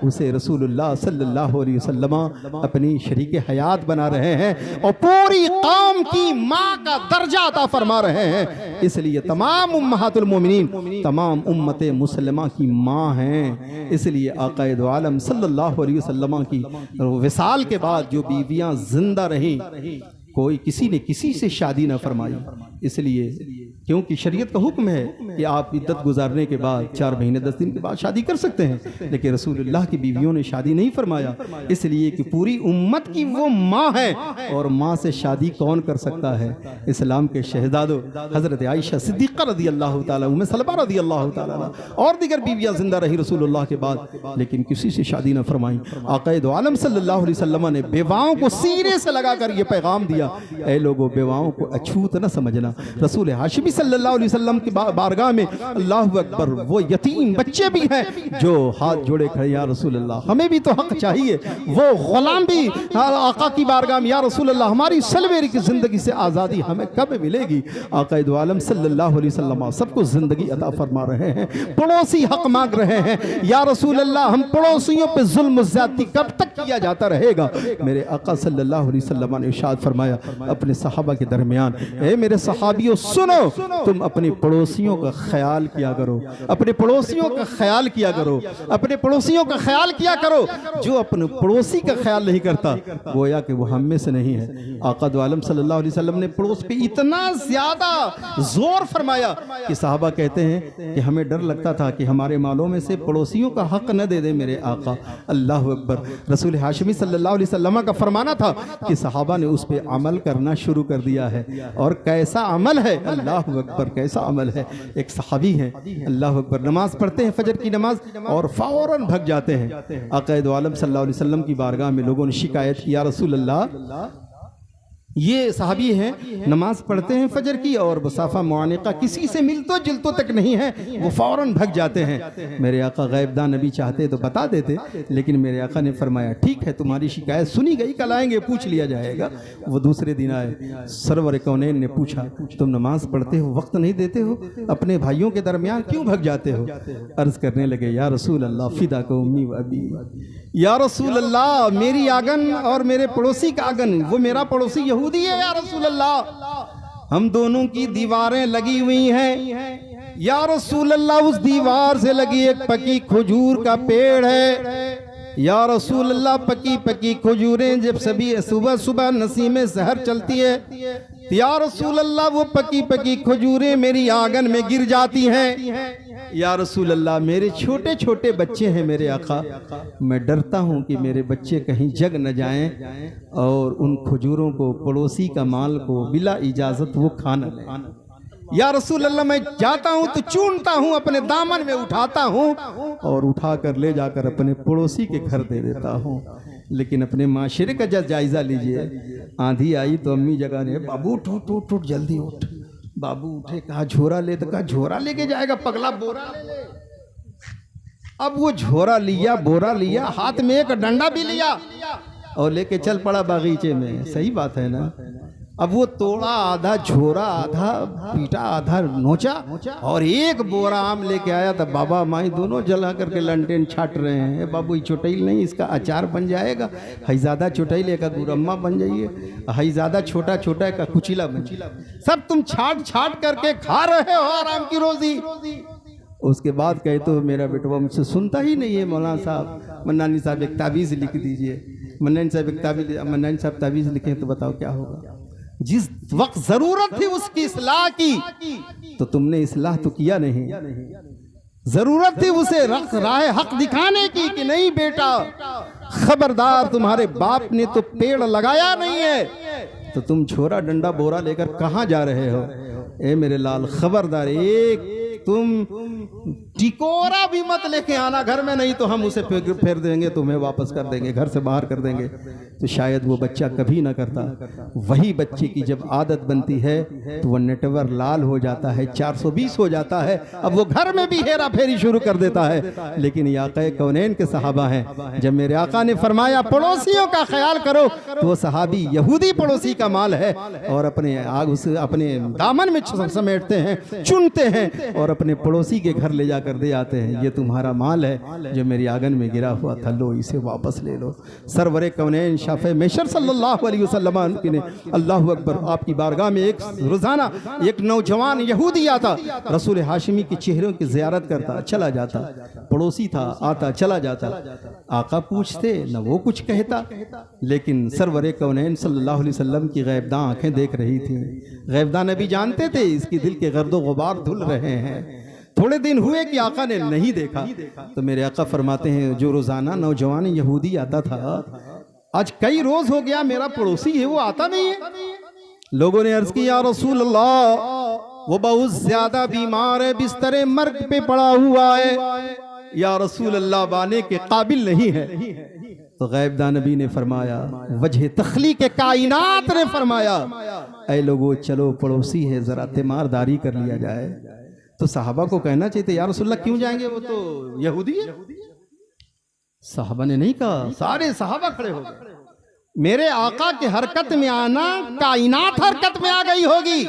उसे रसूलुल्लाह सल्लल्लाहु अलैहि वसल्लम अपनी शरीक हयात बना रहे हैं और पूरी कौम की माँ का दर्जा अता फरमा रहे हैं। इसलिए तमाम उम्महातुल मोमिनीन, तमाम उम्मत मुसलमा की माँ हैं। इसलिए आक़ाए दो आलम सल्लल्लाहु अलैहि वसल्लम की विसाल के बाद जो बीवियां जिंदा रहीं, कोई किसी ने किसी से शादी न फरमाई। इसलिए क्योंकि शरीयत का हुक्म है कि आप इद्दत गुजारने के बाद 4 महीने 10 दिन के बाद शादी कर सकते हैं, लेकिन रसूलुल्लाह की बीवियों ने शादी नहीं फरमाया, इसलिए कि पूरी उम्मत की वो माँ है, और माँ से शादी कौन कर सकता है? इस्लाम के शहजादों हजरत आयशा सिद्दीक़ा रज़ियल्लाहु ताला, उम्मे सलमा रज़ियल्लाहु ताला और दीगर बीवियां जिंदा रही रसूलुल्लाह के बाद, लेकिन किसी से शादी न फरमाई। आक़ाए दो आलम सल्लल्लाहु अलैहि वसल्लम ने बेवाओं को सीने से लगाकर ये पैगाम दिया, ऐ लोगों, बेवाओं को अछूत न समझना। रसूल हाशिमी सल्लल्लाहु अलैहि वसल्लम की बारगाह में अल्लाहु अकबर वो यतीम बच्चे भी हैं जो हाथ जोड़े खड़े, या रसूल अल्लाह हमें भी तो हक चाहिए। वो गुलाम भी आका की बारगाह में, या रसूल अल्लाह हमारी सलवेरी की जिंदगी से आज़ादी हमें कब मिलेगी? आक़ाए दो आलम सल्लल्लाहु अलैहि वसल्लम सबको जिंदगी अता फरमा रहे हैं, पड़ोसी हक मांग रहे हैं, या रसूल अल्लाह हम पड़ोसियों पे जुल्म ज़्यादती कब तक किया जाता रहेगा? मेरे आका सल्लल्लाहु अलैहि वसल्लम ने इरशाद फरमाया अपने सहाबा के दरमियान, ए मेरे सहाबियों सुनो, तुम अपने पड़ोसियों का ख्याल किया करो, अपने पड़ोसियों का ख्याल किया करो, अपने पड़ोसियों का ख्याल किया करो। जो अपने पड़ोसी का ख्याल नहीं करता गोया कि वो हम में से नहीं है। आका दो आलम सल्लल्लाहु अलैहि वसल्लम ने पड़ोस पे इतना ज्यादा जोर फरमाया कि साहबा कहते हैं कि हमें डर लगता था कि हमारे मालों में से पड़ोसियों का हक न दे दे मेरे आका। अल्लाह अकबर। रसूल हाशिमी सल्लल्लाहु अलैहि वसल्लम का फरमाना था कि सहाबा ने उस पर अमल करना शुरू कर दिया है, और कैसा अमल है, अल्लाह अकबर, कैसा अमल है। एक सहाबी है, अल्लाह अकबर, नमाज पढ़ते हैं फजर की नमाज और फौरन भाग जाते हैं। आक़ाए दो आलम सल्लल्लाहु अलैहि वसल्लम की बारगाह में लोगों ने शिकायत की, या रसूल अल्लाह ये सहाबी हैं, नमाज पढ़ते हैं फजर की और मुसाफा मुआनिका किसी से मिलतो जुलतो तक नहीं है, वो फौरन भाग जाते हैं। मेरे आका गैबदान नबी चाहते तो बता देते, लेकिन मेरे आका ने फरमाया ठीक है, तुम्हारी शिकायत सुनी गई, कल आएंगे पूछ लिया जाएगा। वो दूसरे दिन आए, सरवर कौनैन ने पूछा तुम नमाज पढ़ते हो, वक्त नहीं देते हो, अपने भाइयों के दरमियान क्यों भाग जाते हो? अर्ज करने लगे, या रसूल अल्लाह फिदा को उम्मी व अबी, या रसूल अल्लाह मेरी आंगन और मेरे पड़ोसी का आंगन, वो मेरा पड़ोसी यहूदी है, या रसूल अल्लाह हम दोनों की दीवारें लगी हुई हैं, या रसूल अल्लाह उस दीवार से लगी एक पकी खजूर का पेड़ है, या रसूल अल्लाह पकी पकी खजूरें जब सभी सुबह सुबह नसीमे सहर चलती है, या रसूल अल्लाह वो पकी पकी खजूरें मेरी आंगन में गिर जाती हैं, या रसूल अल्लाह मेरे छोटे छोटे बच्चे हैं मेरे आका, मैं डरता हूँ कि मेरे बच्चे कहीं जग न जाएं और उन खजूरों को, पड़ोसी का माल को बिला इजाज़त वो खा न लें। या रसूल अल्लाह मैं जाता हूँ तो चूनता हूँ, अपने दामन में उठाता हूँ और उठा कर ले जाकर अपने पड़ोसी के घर दे देता हूँ। लेकिन अपने माशरे का जायजा लीजिए, आंधी आई तो अम्मी जगाने, बाबू उठ उठ उठ उठ जल्दी उठ। बाबू उठे, कहा झोरा ले, तो कहा झोरा लेके जाएगा पगला, बोरा ले ले। अब वो झोरा लिया, बोरा लिया, हाथ में एक डंडा भी लिया और लेके चल पड़ा बागीचे में। सही बात है ना? अब वो तोड़ा, आधा झोरा, आधा पीटा, आधा नोचा और एक बोरा आम लेके आया। तो बाबा माई दोनों जला करके लंटेन छाट रहे हैं। बाबू ये चुटैल नहीं, इसका अचार बन जाएगा, हई ज़्यादा चुटैल का गुरम्मा बन जाइए, हई ज़्यादा छोटा छोटा का कुचिला बन, सब तुम छाट छाट करके खा रहे हो आराम की रोजी। उसके बाद कहे तो मेरा बेटवा मुझसे सुनता ही नहीं है, मौलाना साहब, मन्नानी साहब एक तावीज़ लिख दीजिए। मन्नानी साहब एक तावीज़, मन्नानी साहब तावीज़ लिखें तो बताओ क्या होगा? जिस वक्त जरूरत थी उसकी इस्लाह की तो तुमने इस्लाह तो किया नहीं, जरूरत थी उसे राह हक दिखाने की कि नहीं बेटा, खबरदार, तुम्हारे बाप ने तो पेड़ लगाया नहीं है तो तुम छोरा डंडा बोरा लेकर कहां जा रहे हो। ए मेरे लाल, खबरदार, एक तुम टिकोरा भी मत लेके आना घर में, नहीं तो हम उसे फेर देंगे, तुम्हें वापस कर देंगे, घर से बाहर कर देंगे। तो शायद वो बच्चा कभी ना करता। वही बच्चे की जब आदत बनती है तो वह नेटवर्क लाल हो जाता है, 420 हो जाता है, अब वो घर में भी हेरा फेरी शुरू कर देता है। लेकिन ये आका कौनैन के सहाबा हैं। जब मेरे आका ने फरमाया पड़ोसियों का ख्याल करो, तो वो सहाबी यहूदी पड़ोसी का माल है और अपने आग उस अपने दामन में समेटते हैं, चुनते हैं और अपने पड़ोसी के घर ले जाकर दे आते हैं। ये तुम्हारा माल है जो मेरी आंगन में गिरा हुआ था, लो इसे वापस ले लो। सरवरे कौनैन शाफ़े मेशर सल्लल्लाहु अलैहि वसल्लम ने, अल्लाह अकबर, आपकी बारगाह में एक रोजाना एक नौजवान यहूदी आता, रसूल हाशिमी के चेहरों की ज़ियारत करता, चला जाता, पड़ोसी था, आता चला जाता। आका पूछते न वो कुछ कहता, लेकिन सरवरे कौनैन सल्लल्लाहु अलैहि वसल्लम की गैबदा आंखें देख रही थी। गैबदा नबी जानते थे इसके दिल के गर्दो गुबार धुल रहे हैं। थोड़े दिन हुए कि आका ने नहीं देखा, तो मेरे आका फरमाते हैं जो रोजाना नौजवान यहूदी आता था, आज कई रोज हो गया मेरा पड़ोसी है वो आता नहीं है। लोगों ने अर्ज किया, या रसूल अल्लाह, वो बहुत ज्यादा बीमार है, बिस्तरे मर्ग पे पड़ा हुआ है, या रसूल अल्लाह, बाने के काबिल नहीं है। तो गैबदा नबी ने फरमाया, वजह तख्लीक कायनात ने फरमाया, ऐ लोगों चलो पड़ोसी है, जरा तीमारदारी कर लिया जाए। तो साहबा को कहना चाहिए, या रसूलल्लाह क्यों जाएंगे, वो तो यहूदी है। साहबा ने नहीं कहा, सारे साहबा खड़े हो गए। मेरे आका के हरकत में आना, कायनात हरकत में आ गई होगी,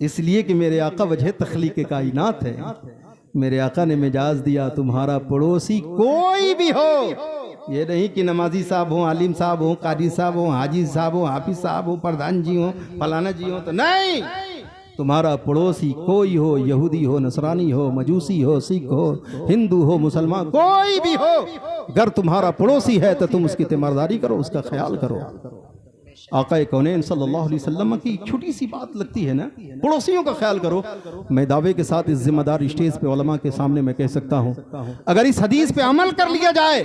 इसलिए कि मेरे आका वजह तख्लीक कायनात है। मेरे आका ने मिजाज दिया, तुम्हारा पड़ोसी कोई भी हो, ये नहीं कि नमाजी साहब हो, आलिम साहब हो, काजी साहब हो, हाजी साहब हो, हाफिज साहब हो, प्रधान जी हो, फलाना जी हो, तो नहीं, तुम्हारा पड़ोसी कोई हो, यहूदी हो, नसरानी हो, मजूसी हो, सिख हो, हिंदू हो, मुसलमान, कोई भी हो, अगर तुम्हारा पड़ोसी है तो तुम उसकी तीमारदारी करो, उसका ख्याल करो। आका कौनैन सल्लल्लाहु अलैहि वसल्लम की छोटी सी बात लगती है ना, पड़ोसियों का ख्याल करो। मैं दावे के साथ इस जिम्मेदार स्टेज पे उलमा के सामने मैं कह सकता हूँ, अगर इस हदीस पे अमल कर लिया जाए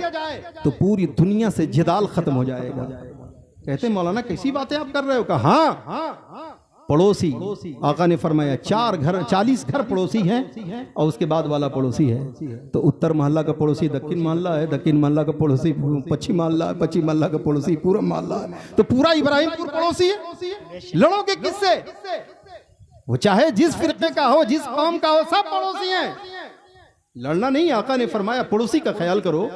तो पूरी दुनिया से जिदाल खत्म हो जाएगा। कहते मौलाना कैसी बातें आप कर रहे हो? कहा हाँ, पड़ोसी, आका ने फरमाया 40 घर पड़ोसी हैं और उसके बाद वाला पड़ोसी है। तो उत्तर मोहल्ला का पड़ोसी दक्षिण मोहल्ला है, दक्षिण मोहल्ला का पड़ोसी पश्चिम मोहल्ला है, पश्चिम मोहल्ला का पड़ोसी पूर्व मोहल्ला है, तो पूरा इब्राहिमपुर पड़ोसी है। लड़ोगे किससे? वो चाहे जिस फिरके का हो, जिस कौम का हो, सब पड़ोसी हैं। लड़ना नहीं, आका ने फरमाया पड़ोसी का ख्याल करो।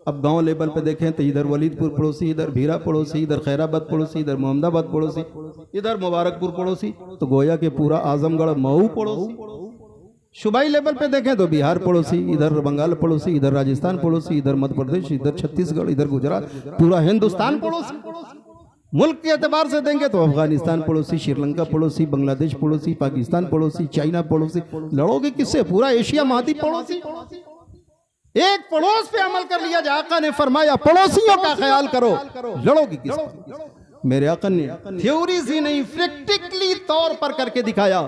अब गांव लेवल पे देखें तो इधर वलीदपुर पड़ोसी, इधर भीरा पड़ोसी, इधर खैराबाद पड़ोसी, इधर मोहम्मदाबाद पड़ोसी, इधर मुबारकपुर पड़ोसी, तो गोया के पूरा आजमगढ़ मऊ पड़ोसी। सूबाई लेवल पे देखें तो बिहार पड़ोसी, इधर बंगाल पड़ोसी, इधर राजस्थान पड़ोसी, इधर मध्य प्रदेश, इधर छत्तीसगढ़, इधर गुजरात, पूरा हिंदुस्तान पड़ोसी। मुल्क के एतबार से देंगे तो अफगानिस्तान पड़ोसी, श्रीलंका पड़ोसी, बांग्लादेश पड़ोसी, पाकिस्तान पड़ोसी, चाइना पड़ोसी। लड़ोगे किससे? पूरा एशिया महाद्वीप पड़ोसी। एक पड़ोस पे अमल कर लिया जाए। आका ने फरमाया पड़ोसियों का ख्याल करो, लड़ोगे किससे? मेरे आका ने थ्योरी से नहीं, प्रैक्टिकली तौर पर करके दिखाया।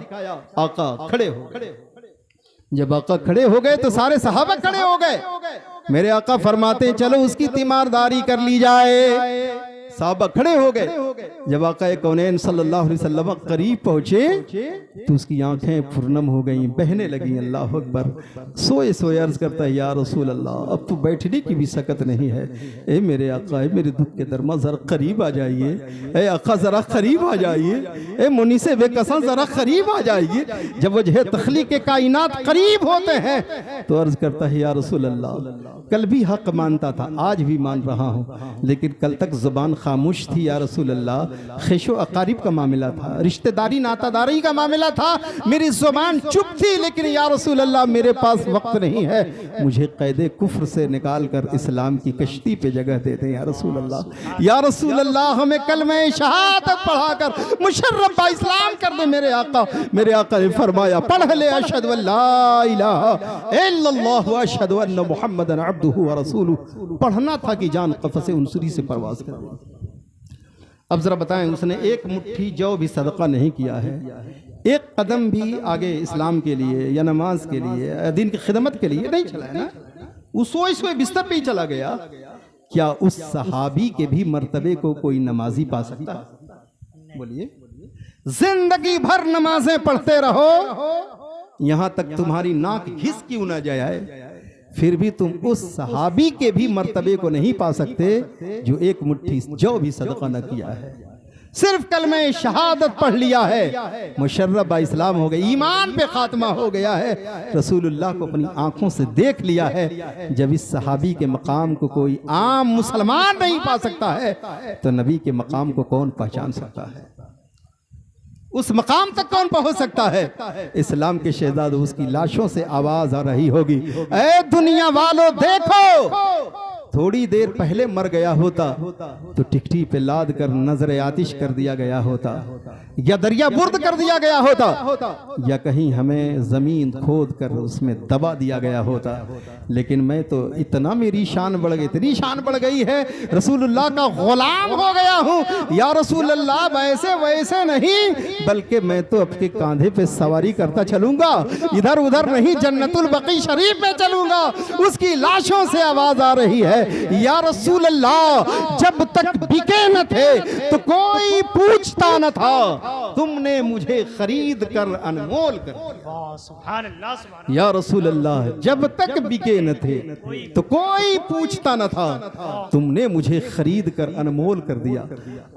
आका खड़े हो गए। जब आका खड़े हो गए तो सारे सहाबा खड़े हो गए। मेरे आका फरमाते चलो उसकी तीमारदारी कर ली जाए। साहबा खड़े हो गए। जब आका कौनैन सल्लल्लाहु अलैहि वसल्लम करीब पहुंचे तो उसकी आंखें फुरनम हो गईं, बहने लगी। अल्लाह अकबर। सोए सोए अर्ज करता है, या रसूल अल्लाह, अब तो बैठने की भी सकत नहीं है। ए मेरे आका, मेरे दुख के दरमा जरा करीब आ जाइए। ए आका जरा करीब आ जाइए। ए मुनीसे बेकसन जरा करीब आ जाइए। जब वजह तख्लीक कायनात करीब होते हैं तो अर्ज करता है, या रसूल अल्लाह, कल भी हक मानता था, आज भी मान रहा हूँ, लेकिन कल तक जुबान खामोश थी। या रसूल अल्लाह, ख़ैशो अकारिब का मामला था, रिश्तेदारी नातादारी का मामला था, मेरी जुबान चुप थी। लेकिन या रसूल अल्लाह, मेरे पास वक्त नहीं है, मुझे कैदे कुफ्र से निकाल कर इस्लाम की कश्ती पे जगह दे दें। या रसूल अल्लाह, या रसूल अल्लाह, हमें कलमे शहादत पढ़ाकर मुशर्रफ बा इस्लाम कर दे। मेरे आका ने फरमाया, पढ़ ले अशहदु अल्ला इलाहा इल्लल्लाह व अशहदु अन्ना मुहम्मदन अब्दुहु व रसूलुहु। पढ़ना था कि जान कफ़से उनसुरी से परवाज़ कर दे। अब जरा बताएं, उसने एक मुट्ठी जौ भी सदका नहीं किया है, एक कदम भी आगे इस्लाम के लिए या नमाज के लिए या दीन की खिदमत के लिए नहीं चला है ना, वो सोए बिस्तर पे ही चला गया। क्या उस सहाबी के भी मर्तबे को कोई नमाजी पा सकता है? बोलिए। जिंदगी भर नमाजें पढ़ते रहो, यहां तक तुम्हारी नाक घिस क्यों ना जाए, फिर भी तुम उस सहाबी के भी मर्तबे को नहीं पा सकते जो एक मुट्ठी जौ भी सदका न किया है। सिर्फ कलमे शहादत पढ़ लिया है, मुशर्रफ बा इस्लाम हो गए, ईमान पे खात्मा हो गया है, रसूलुल्लाह को अपनी आंखों से देख लिया है। जब इस सहाबी के मकाम को कोई आम मुसलमान नहीं पा सकता है तो नबी के मकाम को कौन पहचान सकता है? उस मकाम तक कौन पहुंच सकता है? इस्लाम के शहजाद, उसकी लाशों से आवाज आ रही होगी, ऐ दुनिया वालों देखो, थोड़ी देर पहले मर गया होता तो टिकटी पे लाद कर नजर आतिश कर दिया गया होता, या दरिया बुर्द कर दिया गया होता, या कहीं हमें जमीन खोद कर उसमें दबा दिया गया होता। लेकिन मैं तो इतना, मेरी शान बढ़ गई, इतनी शान बढ़ गई है, रसूलुल्लाह का गुलाम हो गया हूँ। या रसूलुल्लाह, वैसे वैसे नहीं, बल्कि मैं तो आपके कांधे पे सवारी करता चलूंगा, इधर उधर नहीं, जन्नतुल बकी शरीफ में चलूंगा। उसकी लाशों से आवाज आ रही है, या रसूल अल्लाह, जब तक बिके न थे तो कोई पूछता न था, तुमने मुझे खरीद कर अनमोल कर दिया। सुभान अल्लाह, सुभान अल्लाह। या रसूल अल्लाह, जब तक बिके न थे तो कोई पूछता न था, तुमने मुझे खरीद कर अनमोल कर दिया।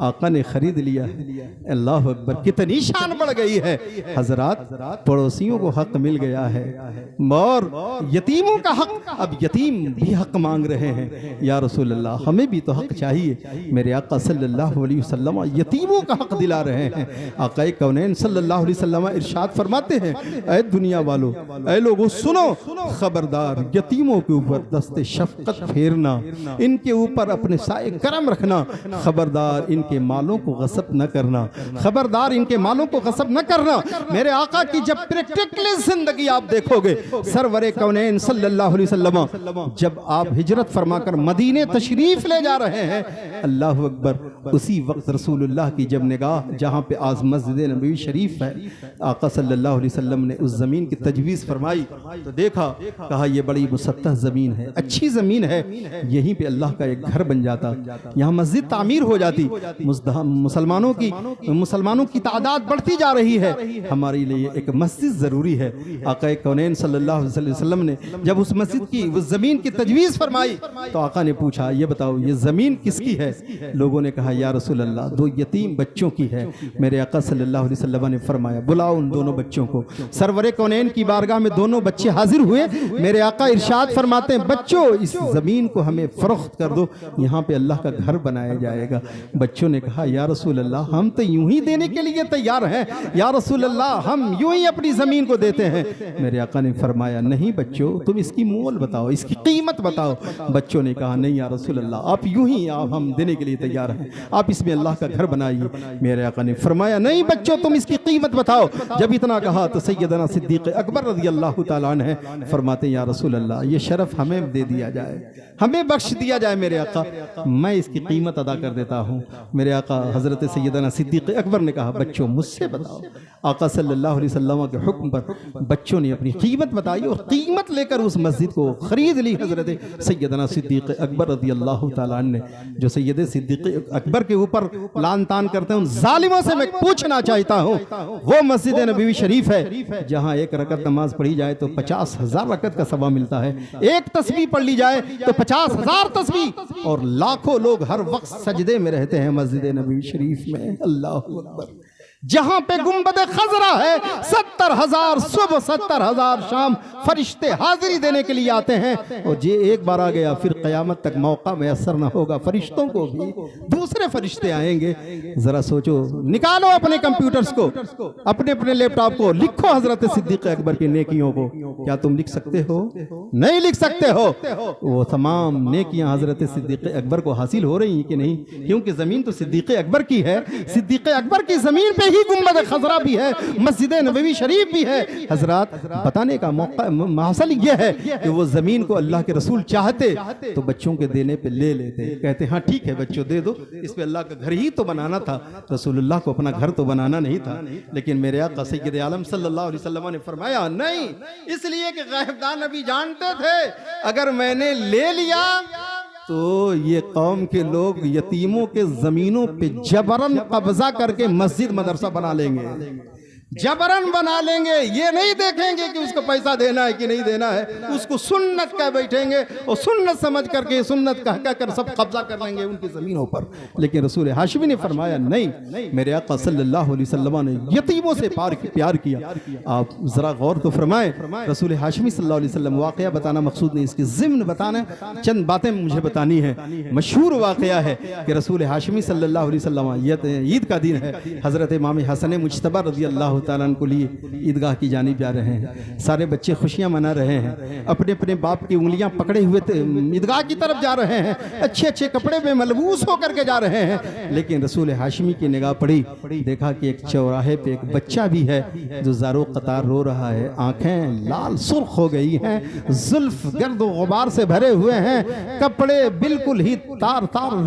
आका ने खरीद लिया है। अल्लाह अकबर, कितनी शान बढ़ गई है हजरात। पड़ोसियों को हक मिल गया है और यतीमों का हक, अब यतीम भी हक मांग रहे हैं। या रसूल अल्लाह, हमें भी तो हक चाहिए। मेरे आका सल्लल्लाहु अलैहि वसल्लम यतीमों का हक दिला रहे हैं। आका कौनैन सल्लल्लाहु अलैहि वसल्लम इरशाद फरमाते हैं, ऐ दुनिया वालों, ऐ लोगों सुनो, खबरदार यतीमों के ऊपर दस्ते शफकत फेरना, इनके ऊपर अपने साए करम रखना, खबरदार इनके मालों को गसब न करना, खबरदार इनके मालों को गसब न करना। मेरे आका की जब प्रैक्टिकली जिंदगी आप देखोगे, सरवरे कौनैन सल्लल्लाहु अलैहि वसल्लम जब आप हिजरत फरमाकर मदीने तशरीफ ले जा रहे हैं, अल्लाह अकबर, उसी वक्त रसूलुल्लाह की जब निगाह जहां पे आज मस्जिद नबवी शरीफ है, आका सल्लल्लाहु अलैहि वसल्लम ने उस जमीन की तजवीज़ फरमाई तो देखा, कहा यह बड़ी मुसत्तह जमीन है, अच्छी जमीन है, यहीं पे अल्लाह का एक घर बन जाता, यहाँ मस्जिद तामीर हो जाती, मुसलमानों की तादाद बढ़ती जा रही है, हमारे लिए एक मस्जिद जरूरी है। आका कौनैन सल्लल्लाहु अलैहि वसल्लम ने जब उस मस्जिद की, उस जमीन की तजवीज़ फरमाई तो आका ने पूछा, ये बताओ ये जमीन किसकी है? लोगों ने कहा, या रसूल अल्लाह, दो यतीम बच्चों की है। मेरे आका सल्लल्लाहु अलैहि वसल्लम ने फरमाया, बुलाओ उन दोनों बच्चों को। सरवरे कौनैन की बारगाह में दोनों बच्चे हाजिर हुए। मेरे आका इरशाद फरमाते हैं, बच्चों इस जमीन को हमें फरोख्त कर दो, यहाँ पे अल्लाह का घर बनाया जाएगा। बच्चों ने कहा, या रसूल अल्लाह, हम तो यूं ही देने के लिए तैयार हैं, या रसूल अल्लाह, हम यूं ही अपनी जमीन को देते हैं। मेरे आका ने फरमाया, नहीं बच्चों, तुम इसकी मोल बताओ, इसकी कीमत बताओ। बच्चों ने कहा, नहीं या रसूल अल्लाह, आप यूं ही, आप हम देने के लिए तैयार हैं, आप इसमें अल्लाह का घर बनाइए। मेरे आका ने फरमाया, नहीं बच्चों, तुम इसकी कीमत बताओ। जब इतना कहा तो सैयदना सिद्दीक़ अकबर रज़ियल्लाहु ताला अन्हु फरमाते, या रसूल अल्लाह, ये शरफ हमें दे दिया जाए, हमें बख्श दिया जाए। मेरे आका, मैं इसकी कीमत अदा कर देता हूँ। मेरे आका हजरत सैयदना सिद्दीक़ अकबर ने कहा, बच्चों मुझसे बताओ। आका सल्लल्लाहु अलैहि वसल्लम के हुक्म पर बच्चों ने अपनी कीमत बताई और कीमत लेकर उस मस्जिद को खरीद ली। हजरत सैयदना सिद्दीक़ अकबर रज़ियल्लाहु ताला अन्हु, जो सैयद सिद्दीक़ अकबर के ऊपर लान तान करते हैं, उन जालिमों से मैं पूछना चाहता हूँ, वो मस्जिद नबवी शरीफ है जहाँ एक रकत नमाज पढ़ी जाए तो 50,000 रकत का सवाब मिलता है, एक तस्बीह पढ़ ली जाए तो 50,000 तस्बीह, और लाखों लोग हर वक्त सजदे में रहते हैं मस्जिद नबवी शरीफ में। अल्लाह अकबर। जहां पे गुंबद खजरा है, 70,000 सुबह 70,000 शाम फरिश्ते हाजिरी देने के लिए आते हैं, और जे एक बार आ गया फिर क़यामत तक मौका मैसर न होगा, फरिश्तों को भी दूसरे फरिश्ते आएंगे। जरा सोचो, निकालो अपने कंप्यूटर्स को, अपने अपने लैपटॉप को, लिखो हजरत सिद्दीक़ अकबर की नेकियों को। क्या तुम लिख सकते हो? नहीं लिख सकते हो। वो तमाम नेकियां हजरत सिद्दीक़ अकबर को हासिल हो रही हैं कि नहीं? क्योंकि जमीन तो सिद्दीक़ अकबर की है, सिद्दीक़ अकबर की जमीन पे ही गुंबद खजरा भी है, मस्जिद नबवी शरीफ भी है। हजरात, बताने का मौका हासिल यह है कि वो जमीन को अल्लाह के रसूल चाहते तो बच्चों के देने पे ले लेते, कहते हाँ ठीक है बच्चों दे दो, इस पे अल्लाह का घर ही तो बनाना था, रसूलुल्लाह को अपना घर तो बनाना नहीं था। लेकिन मेरे आका सय्यद आलम सल्लल्लाहु अलैहि वसल्लम ने फरमाया नहीं, इसलिए कि गायबदान नबी जानते थे अगर मैंने ले लिया तो ये कौम के लोग यतीमों के जमीनों पे जबरन कब्जा करके मस्जिद मदरसा बना लेंगे, जबरन बना लेंगे। ये नहीं देखेंगे कि उसको पैसा देना है कि नहीं देना है, उसको सुन्नत कह बैठेंगे और सुन्नत समझ करके सुन्नत कह कर सब कब्जा कर लेंगे उनकी ज़मीनों पर। लेकिन रसूल हाशिमी ने फरमाया नहीं, मेरे आका सल्लल्लाहु अलैहि वसल्लम ने यतीमों से प्यार किया। आप ज़रा गौर तो फरमाएं, रसूल हाशिमी सल्लल्लाहु अलैहि वसल्लम, वाक़या बताना मकसूद नहीं, इसकी ज़िम्न बताना, चंद बातें मुझे बतानी है। मशहूर वाक़या है कि रसूल हाशिमी सल्लल्लाहु अलैहि वसल्लम, ईद का दिन है, हज़रत इमाम हसन मुज्तबा रज़ियल्लाहु ताला अन्हु को लिए ईदगाह की जानिब जा रहे हैं। सारे बच्चे खुशियां मना रहे हैं, अपने अपने बाप की उंगलियां पकड़े हुए ईदगाह की तरफ जा रहे हैं, अच्छे अच्छे कपड़े में मलबूस होकर के जा रहे हैं। लेकिन रसूल हाशिमी की निगाह पड़ी, देखा कि एक चौराहे पे एक बच्चा भी है जो ज़ारो कतार रो रहा है, आंखें लाल सुर्ख हो गई हैं, जुल्फ गर्द गुबार से भरे हुए हैं, कपड़े बिल्कुल ही तार तार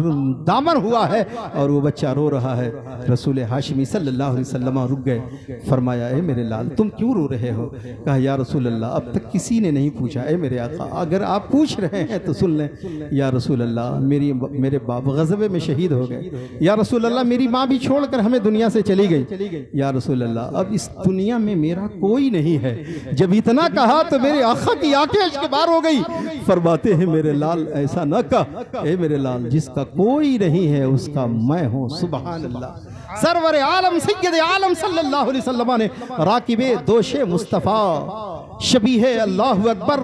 दामन हुआ है और वो बच्चा रो रहा है। रसूल हाशिमी सल्लल्लाहु अलैहि वसल्लम रुक गए, फरमाया ए मेरे लाल तुम क्यों रो रहे हो? कहा या रसूल अल्लाह अब तक किसी ने नहीं पूछा, ए मेरे आका अगर आप पूछ रहे हैं तो सुन लें। या रसूल अल्लाह मेरे बाप गज़बे में शहीद हो गए, या रसूल अल्लाह मेरी माँ भी छोड़कर हमें दुनिया से चली गई, या रसूल अल्लाह अब इस दुनिया में मेरा कोई नहीं है। जब इतना कहा तो मेरे आका की आंखें इश्क बार हो गई। फरमाते हैं मेरे लाल ऐसा न कह, ए मेरे लाल जिसका कोई नहीं है उसका मैं हूँ। सुभान अल्लाह। सरवर आलम सय्यद आलम सल्लल्लाहु अलैहि वसल्लम ने राकिबे दोशे मुस्तफ़ा शबीहे अल्लाहु अकबर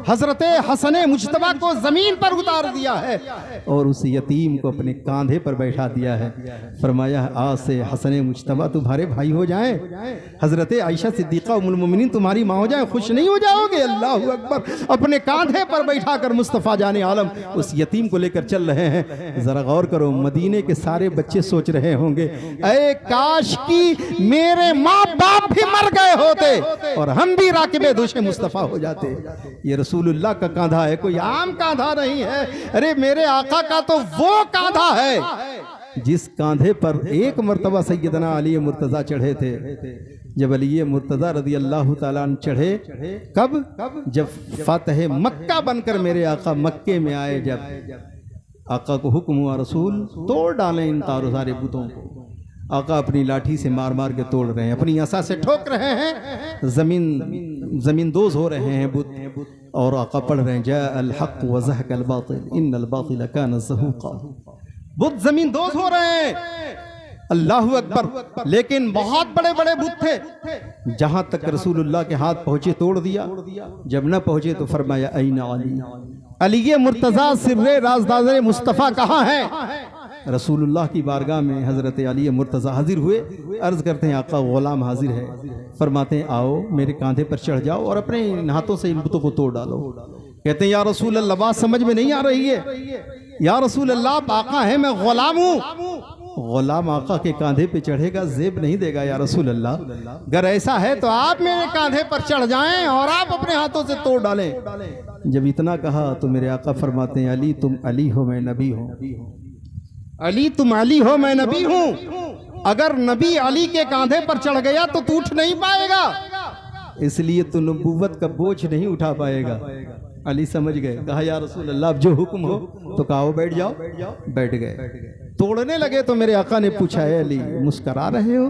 हजरत हसन मुज्तबा को जमीन पर उतार दिया है और उस यतीम को अपने कांधे पर बैठा दिया है। फरमाया आज से हसन मुज्तबा तुम्हारे भाई हो जाए, हजरत आयशा सिद्दीक़ा उम्मुल मोमिनीन तुम्हारी माँ हो जाए, खुश नहीं हो जाओगे? अल्लाहु अकबर। अपने कांधे पर बैठा कर मुस्तफ़ा जाने आलम उस यतीम को लेकर चल रहे हैं। जरा गौर करो, मदीने के सारे बच्चे सोच रहे होंगे ऐ काश की मेरे माँ बाप भी मर गए होते और हम भी राकिबे दोशे मुस्तफ़ा हो जाते। ये रसूलुल्लाह का कांधा है, कोई आम कांधा नहीं है। अरे मेरे आका का तो वो कांधा है जिस कांधे पर एक मर्तबा सैयदना अली मुर्तज़ा चढ़े थे। जब अली मुर्तज़ा रज़ियल्लाहु ताला अन्हु चढ़े, कब? जब फातह मक्का बनकर मेरे आका मक्के में आए, जब आका को हुक्म हुआ रसूल तोड़ डालें इन तारों सारे बुतों को। आका अपनी लाठी से मार मार के तोड़ रहे हैं, अपनी असा से ठोक रहे हैं, जमीन दोज हो रहे हैं बुत, और आका पढ़ रहे हैं जा अल हक़ व ज़हक़ल बातिल इन्नल बातिल कान ज़हूक़ा। बुत जमीन दोज हो रहे हैं, अल्लाहु अकबर। लेकिन बहुत बड़े बड़े बुत थे, जहां तक रसूलुल्लाह के हाथ पहुंचे तोड़ दिया, जब न पहुंचे तो फरमाया ऐना अली, अली मुर्तज़ा सिर्रे राज़दार मुस्तफ़ा कहाँ है? रसूलुल्लाह की बारगाह में हज़रत अली मुर्तज़ा हाजिर हुए, अर्ज़ करते हैं आका ग़ुलाम हाजिर है। फरमाते हैं आओ मेरे कांधे पर चढ़ जाओ और अपने इन हाथों से इन बुतों को तोड़ डालो। कहते हैं या रसूल अल्लाह बात समझ में नहीं आ रही है, या रसूल अल्लाह आप आका है मैं ग़ुलाम हूँ। ग़ुलाम आका के कांधे पे चढ़ेगा ज़ेब नहीं देगा या रसूल अल्लाह, अगर ऐसा है तो आप मेरे कांधे पर चढ़ जाएं और आप अपने हाथों से तोड़ डालें। जब इतना कहा तो मेरे आका फरमाते हैं अली तुम अली हो मैं नबी हूँ, अली तुम अली हो मैं नबी हूँ। अगर नबी अली के कांधे पर चढ़ गया तो तू उठ नहीं पाएगा, इसलिए तो नबूवत का बोझ नहीं उठा पाएगा। अली समझ गए, कहा या रसूल अल्लाह अब जो हुक्म हो तो कहो बैठ जाओ, बैठ गए। तोड़ने लगे तो मेरे आका ने पूछा है अली मुस्करा रहे हो?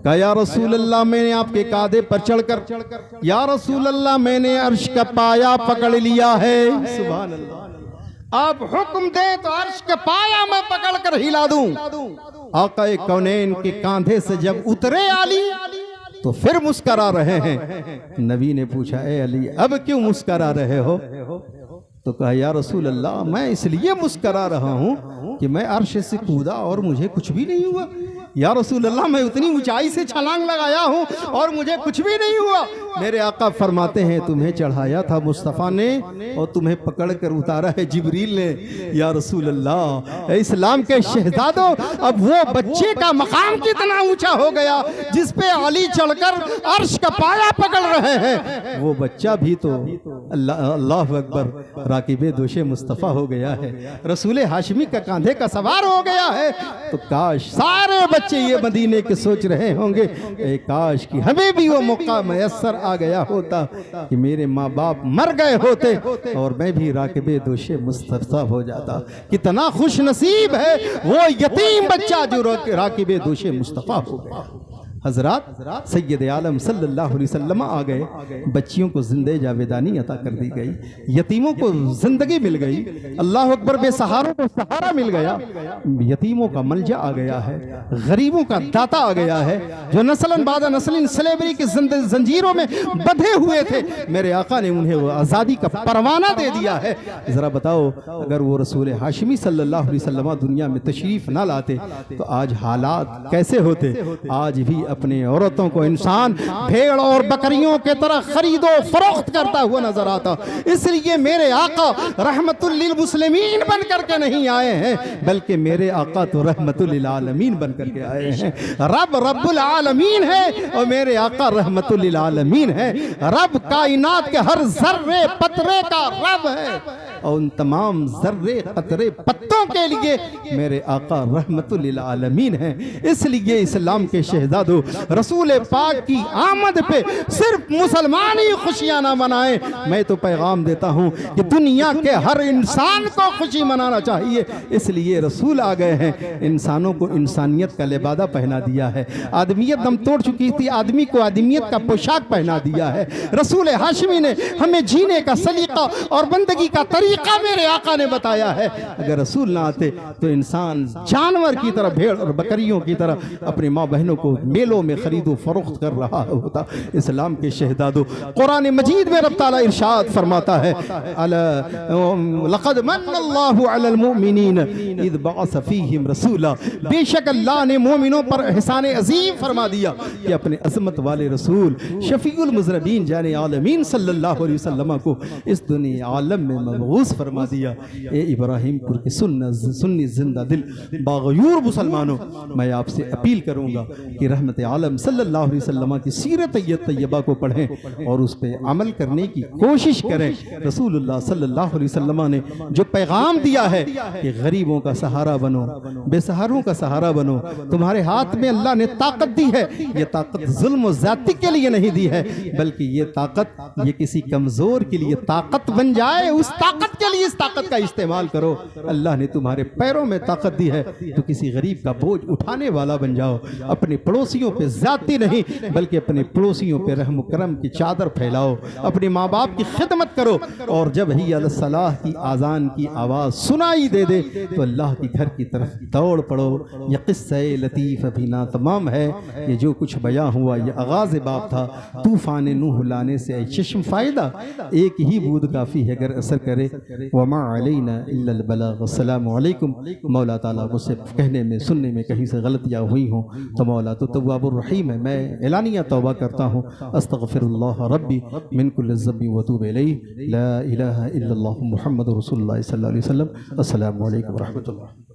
कहा या रसूल अल्लाह मैंने आपके कांधे पर चढ़कर, या रसूल अल्लाह मैंने अर्श का पाया पकड़ लिया है। सुभान अल्लाह, आप हुक्म दें तो अर्श का पाया मैं पकड़ कर हिला दूं। आका कौनैन के कांधे से जब उतरे अली तो फिर मुस्करा रहे हैं। नबी ने पूछा ए अली अब क्यों मुस्करा रहे हो? तो कहा या रसूल अल्लाह मैं इसलिए मुस्करा रहा हूँ कि मैं अर्श से कूदा और मुझे कुछ भी नहीं हुआ। या रसूल अल्लाह मैं उतनी ऊंचाई से छलांग लगाया हूँ और मुझे कुछ भी नहीं हुआ। मेरे आका फरमाते हैं तुम्हें चढ़ाया था मुस्तफ़ा ने और तुम्हें पकड़ कर उतारा है जिब्रील ने। या रसूल अल्लाह, इस्लाम के शहजादों, अब वो बच्चे का मकाम कितना ऊंचा हो गया जिस पे अली चढ़कर अर्श का पाया पकड़ रहे हैं। वो बच्चा भी तो अल्लाह अकबर राकिबे दोशे मुस्तफ़ा हो गया है, रसूल हाशमी का कांधे का सवार हो गया है। तो काश सारे बच्चे ये मदीने के सोच रहे होंगे, काश कि हमें भी वो मौका मैसर आ गया होता कि मेरे माँ बाप मर गए होते और मैं भी राकिबे दोशे मुस्तफ़ा हो जाता। कितना खुश नसीब है वो यतीम बच्चा जो राकिबे दोशे मुस्तफ़ा हो गया। हजरात सैयद आलम सल्लल्लाहु अलैहि वसल्लम आ गए, बच्चियों को जिंदे जावेदानी अता कर दी गई, यतीमों को जिंदगी मिल गई, अल्लाह अकबर, बेसहारों को सहारा मिल गया, यतीमों का मलजा आ गया है, गरीबों का दाता आ गया है, जो नस्लन बाद नस्लिन स्लेवरी की जंजीरों में बंधे हुए थे, मेरे आका ने उन्हें वो आज़ादी का परवाना दे दिया है। ज़रा बताओ, अगर वो रसूल हाशमी सल्लल्लाहु अलैहि वसल्लम दुनिया में तशरीफ ना लाते तो आज हालात कैसे होते। आज भी अपनी औरतों को इंसान भेड़ और बकरियों के तरह खरीदो फरोख्त करता हुआ नजर आता। इसलिए मेरे आका रहमतुल लिल मुस्लिमीन बन करके नहीं आए हैं, बल्कि मेरे आका तो रहमतुल लिल आलमीन बन करके आए हैं। रब रब्बुल आलमीन है और मेरे आका रहमतुल लिल आलमीन है। रब कायनात के हर जर्रे पतरे का रब है और उन तमाम जर्रे कतरे पत्तों के लिए मेरे आका रहमतुल लिल आलमीन है। इसलिए इस्लाम के शहजादों, रसूल पाक की आमद पे सिर्फ मुसलमान ही खुशियां ना मनाएं। मैं तो पैगाम देता हूं कि दुनिया के हर इंसान को खुशी मनाना चाहिए। इसलिए रसूल आ गए हैं, इंसानों को इंसानियत का लिबादा पहना दिया है। आदमियत दम तोड़ चुकी थी, आदमी को आदमियत का पोशाक पहना दिया है। रसूल हाशमी ने हमें जीने का सलीका और बंदगी का तरीका मेरे आका ने बताया है। अगर रसूल ना आते तो इंसान जानवर की तरह, भेड़ और बकरियों की तरह अपनी माँ बहनों को मेलों में खरीदो फरोख्त कर रहा होता। इस्लाम के शहजादों, कुरान मजीद में रब ताला इरशाद फरमाता है, लक़द मन्नल्लाहु अलल मुमिनीन इज़ बअस फ़ीहिम रसूला, बेशक अल्लाह ने मोमिनों पर एहसान अजीम फरमा दिया कि अपने अज़मत वाले रसूल शफीउल मुज़रबीन जाने आलमीन सल्लल्लाहु अलैहि वसल्लम को इस दुनिया आलम में मबऊस फरमा दिया। ए इब्राहिमपुर के सुन्नी जिंदा दिल बागयूर मुसलमानों, मैं आपसे अपील करूंगा कि रहमत आलम सल्लल्लाहु अलैहि वसल्लम की सीरत तैयबा को पढ़ें और उस पर अमल करने की कोशिश करें। रसूलुल्लाह सल्लल्लाहु अलैहि वसल्लम ने जो पैगाम दिया है कि गरीबों का सहारा बनो, बेसहारों का सहारा बनो, तुम्हारे हाथ में अल्लाह ने ताकत दी है। ये ताकत जुल्म और ज़्यादती के लिए नहीं दी है, बल्कि ये ताकत ये किसी कमजोर के लिए ताकत बन जाए, उस ताकत के लिए इस ताकत का इस्तेमाल करो। अल्लाह ने तुम्हारे पैरों में ताकत दी है तो किसी गरीब का बोझ उठाने वाला बन जाओ। अपने पड़ोसियों पे ज़्यादती नहीं, बल्कि अपने पड़ोसियों पे रहम करम की चादर फैलाओ। अपने माँ बाप की खिदमत करो और जब ही अल-सलाह की आज़ान की आवाज़ सुनाई दे दे तो अल्लाह के घर की तरफ दौड़ पड़ो। यह क़िस्सा लतीफ़ अभी ना तमाम है। ये जो कुछ बयां हुआ ये आगाज़ बाब था। तूफ़ान नूह लाने से चश्म फ़ायदा, एक ही बूंद काफ़ी है अगर असर करे। वमा अलैना इल्लल बलाग। अस्सलामु अलैकुम। मौला ताला मुझसे कहने में सुनने में कहीं से गलतियाँ हुई हों तो मौला तो तव्वाबुर रहीम है, मैं एलानिया तौबा करता हूँ। अस्तग़फिरुल्लाह रब्बी मिन कुल्लि ज़ंबि व अतूबु इलैहि। ला इलाहा इल्लल्लाहु मुहम्मदुर रसूलुल्लाह सल्लल्लाहु अलैहि वसल्लम। अस्सलामु अलैकुम व रहमतुल्लाह।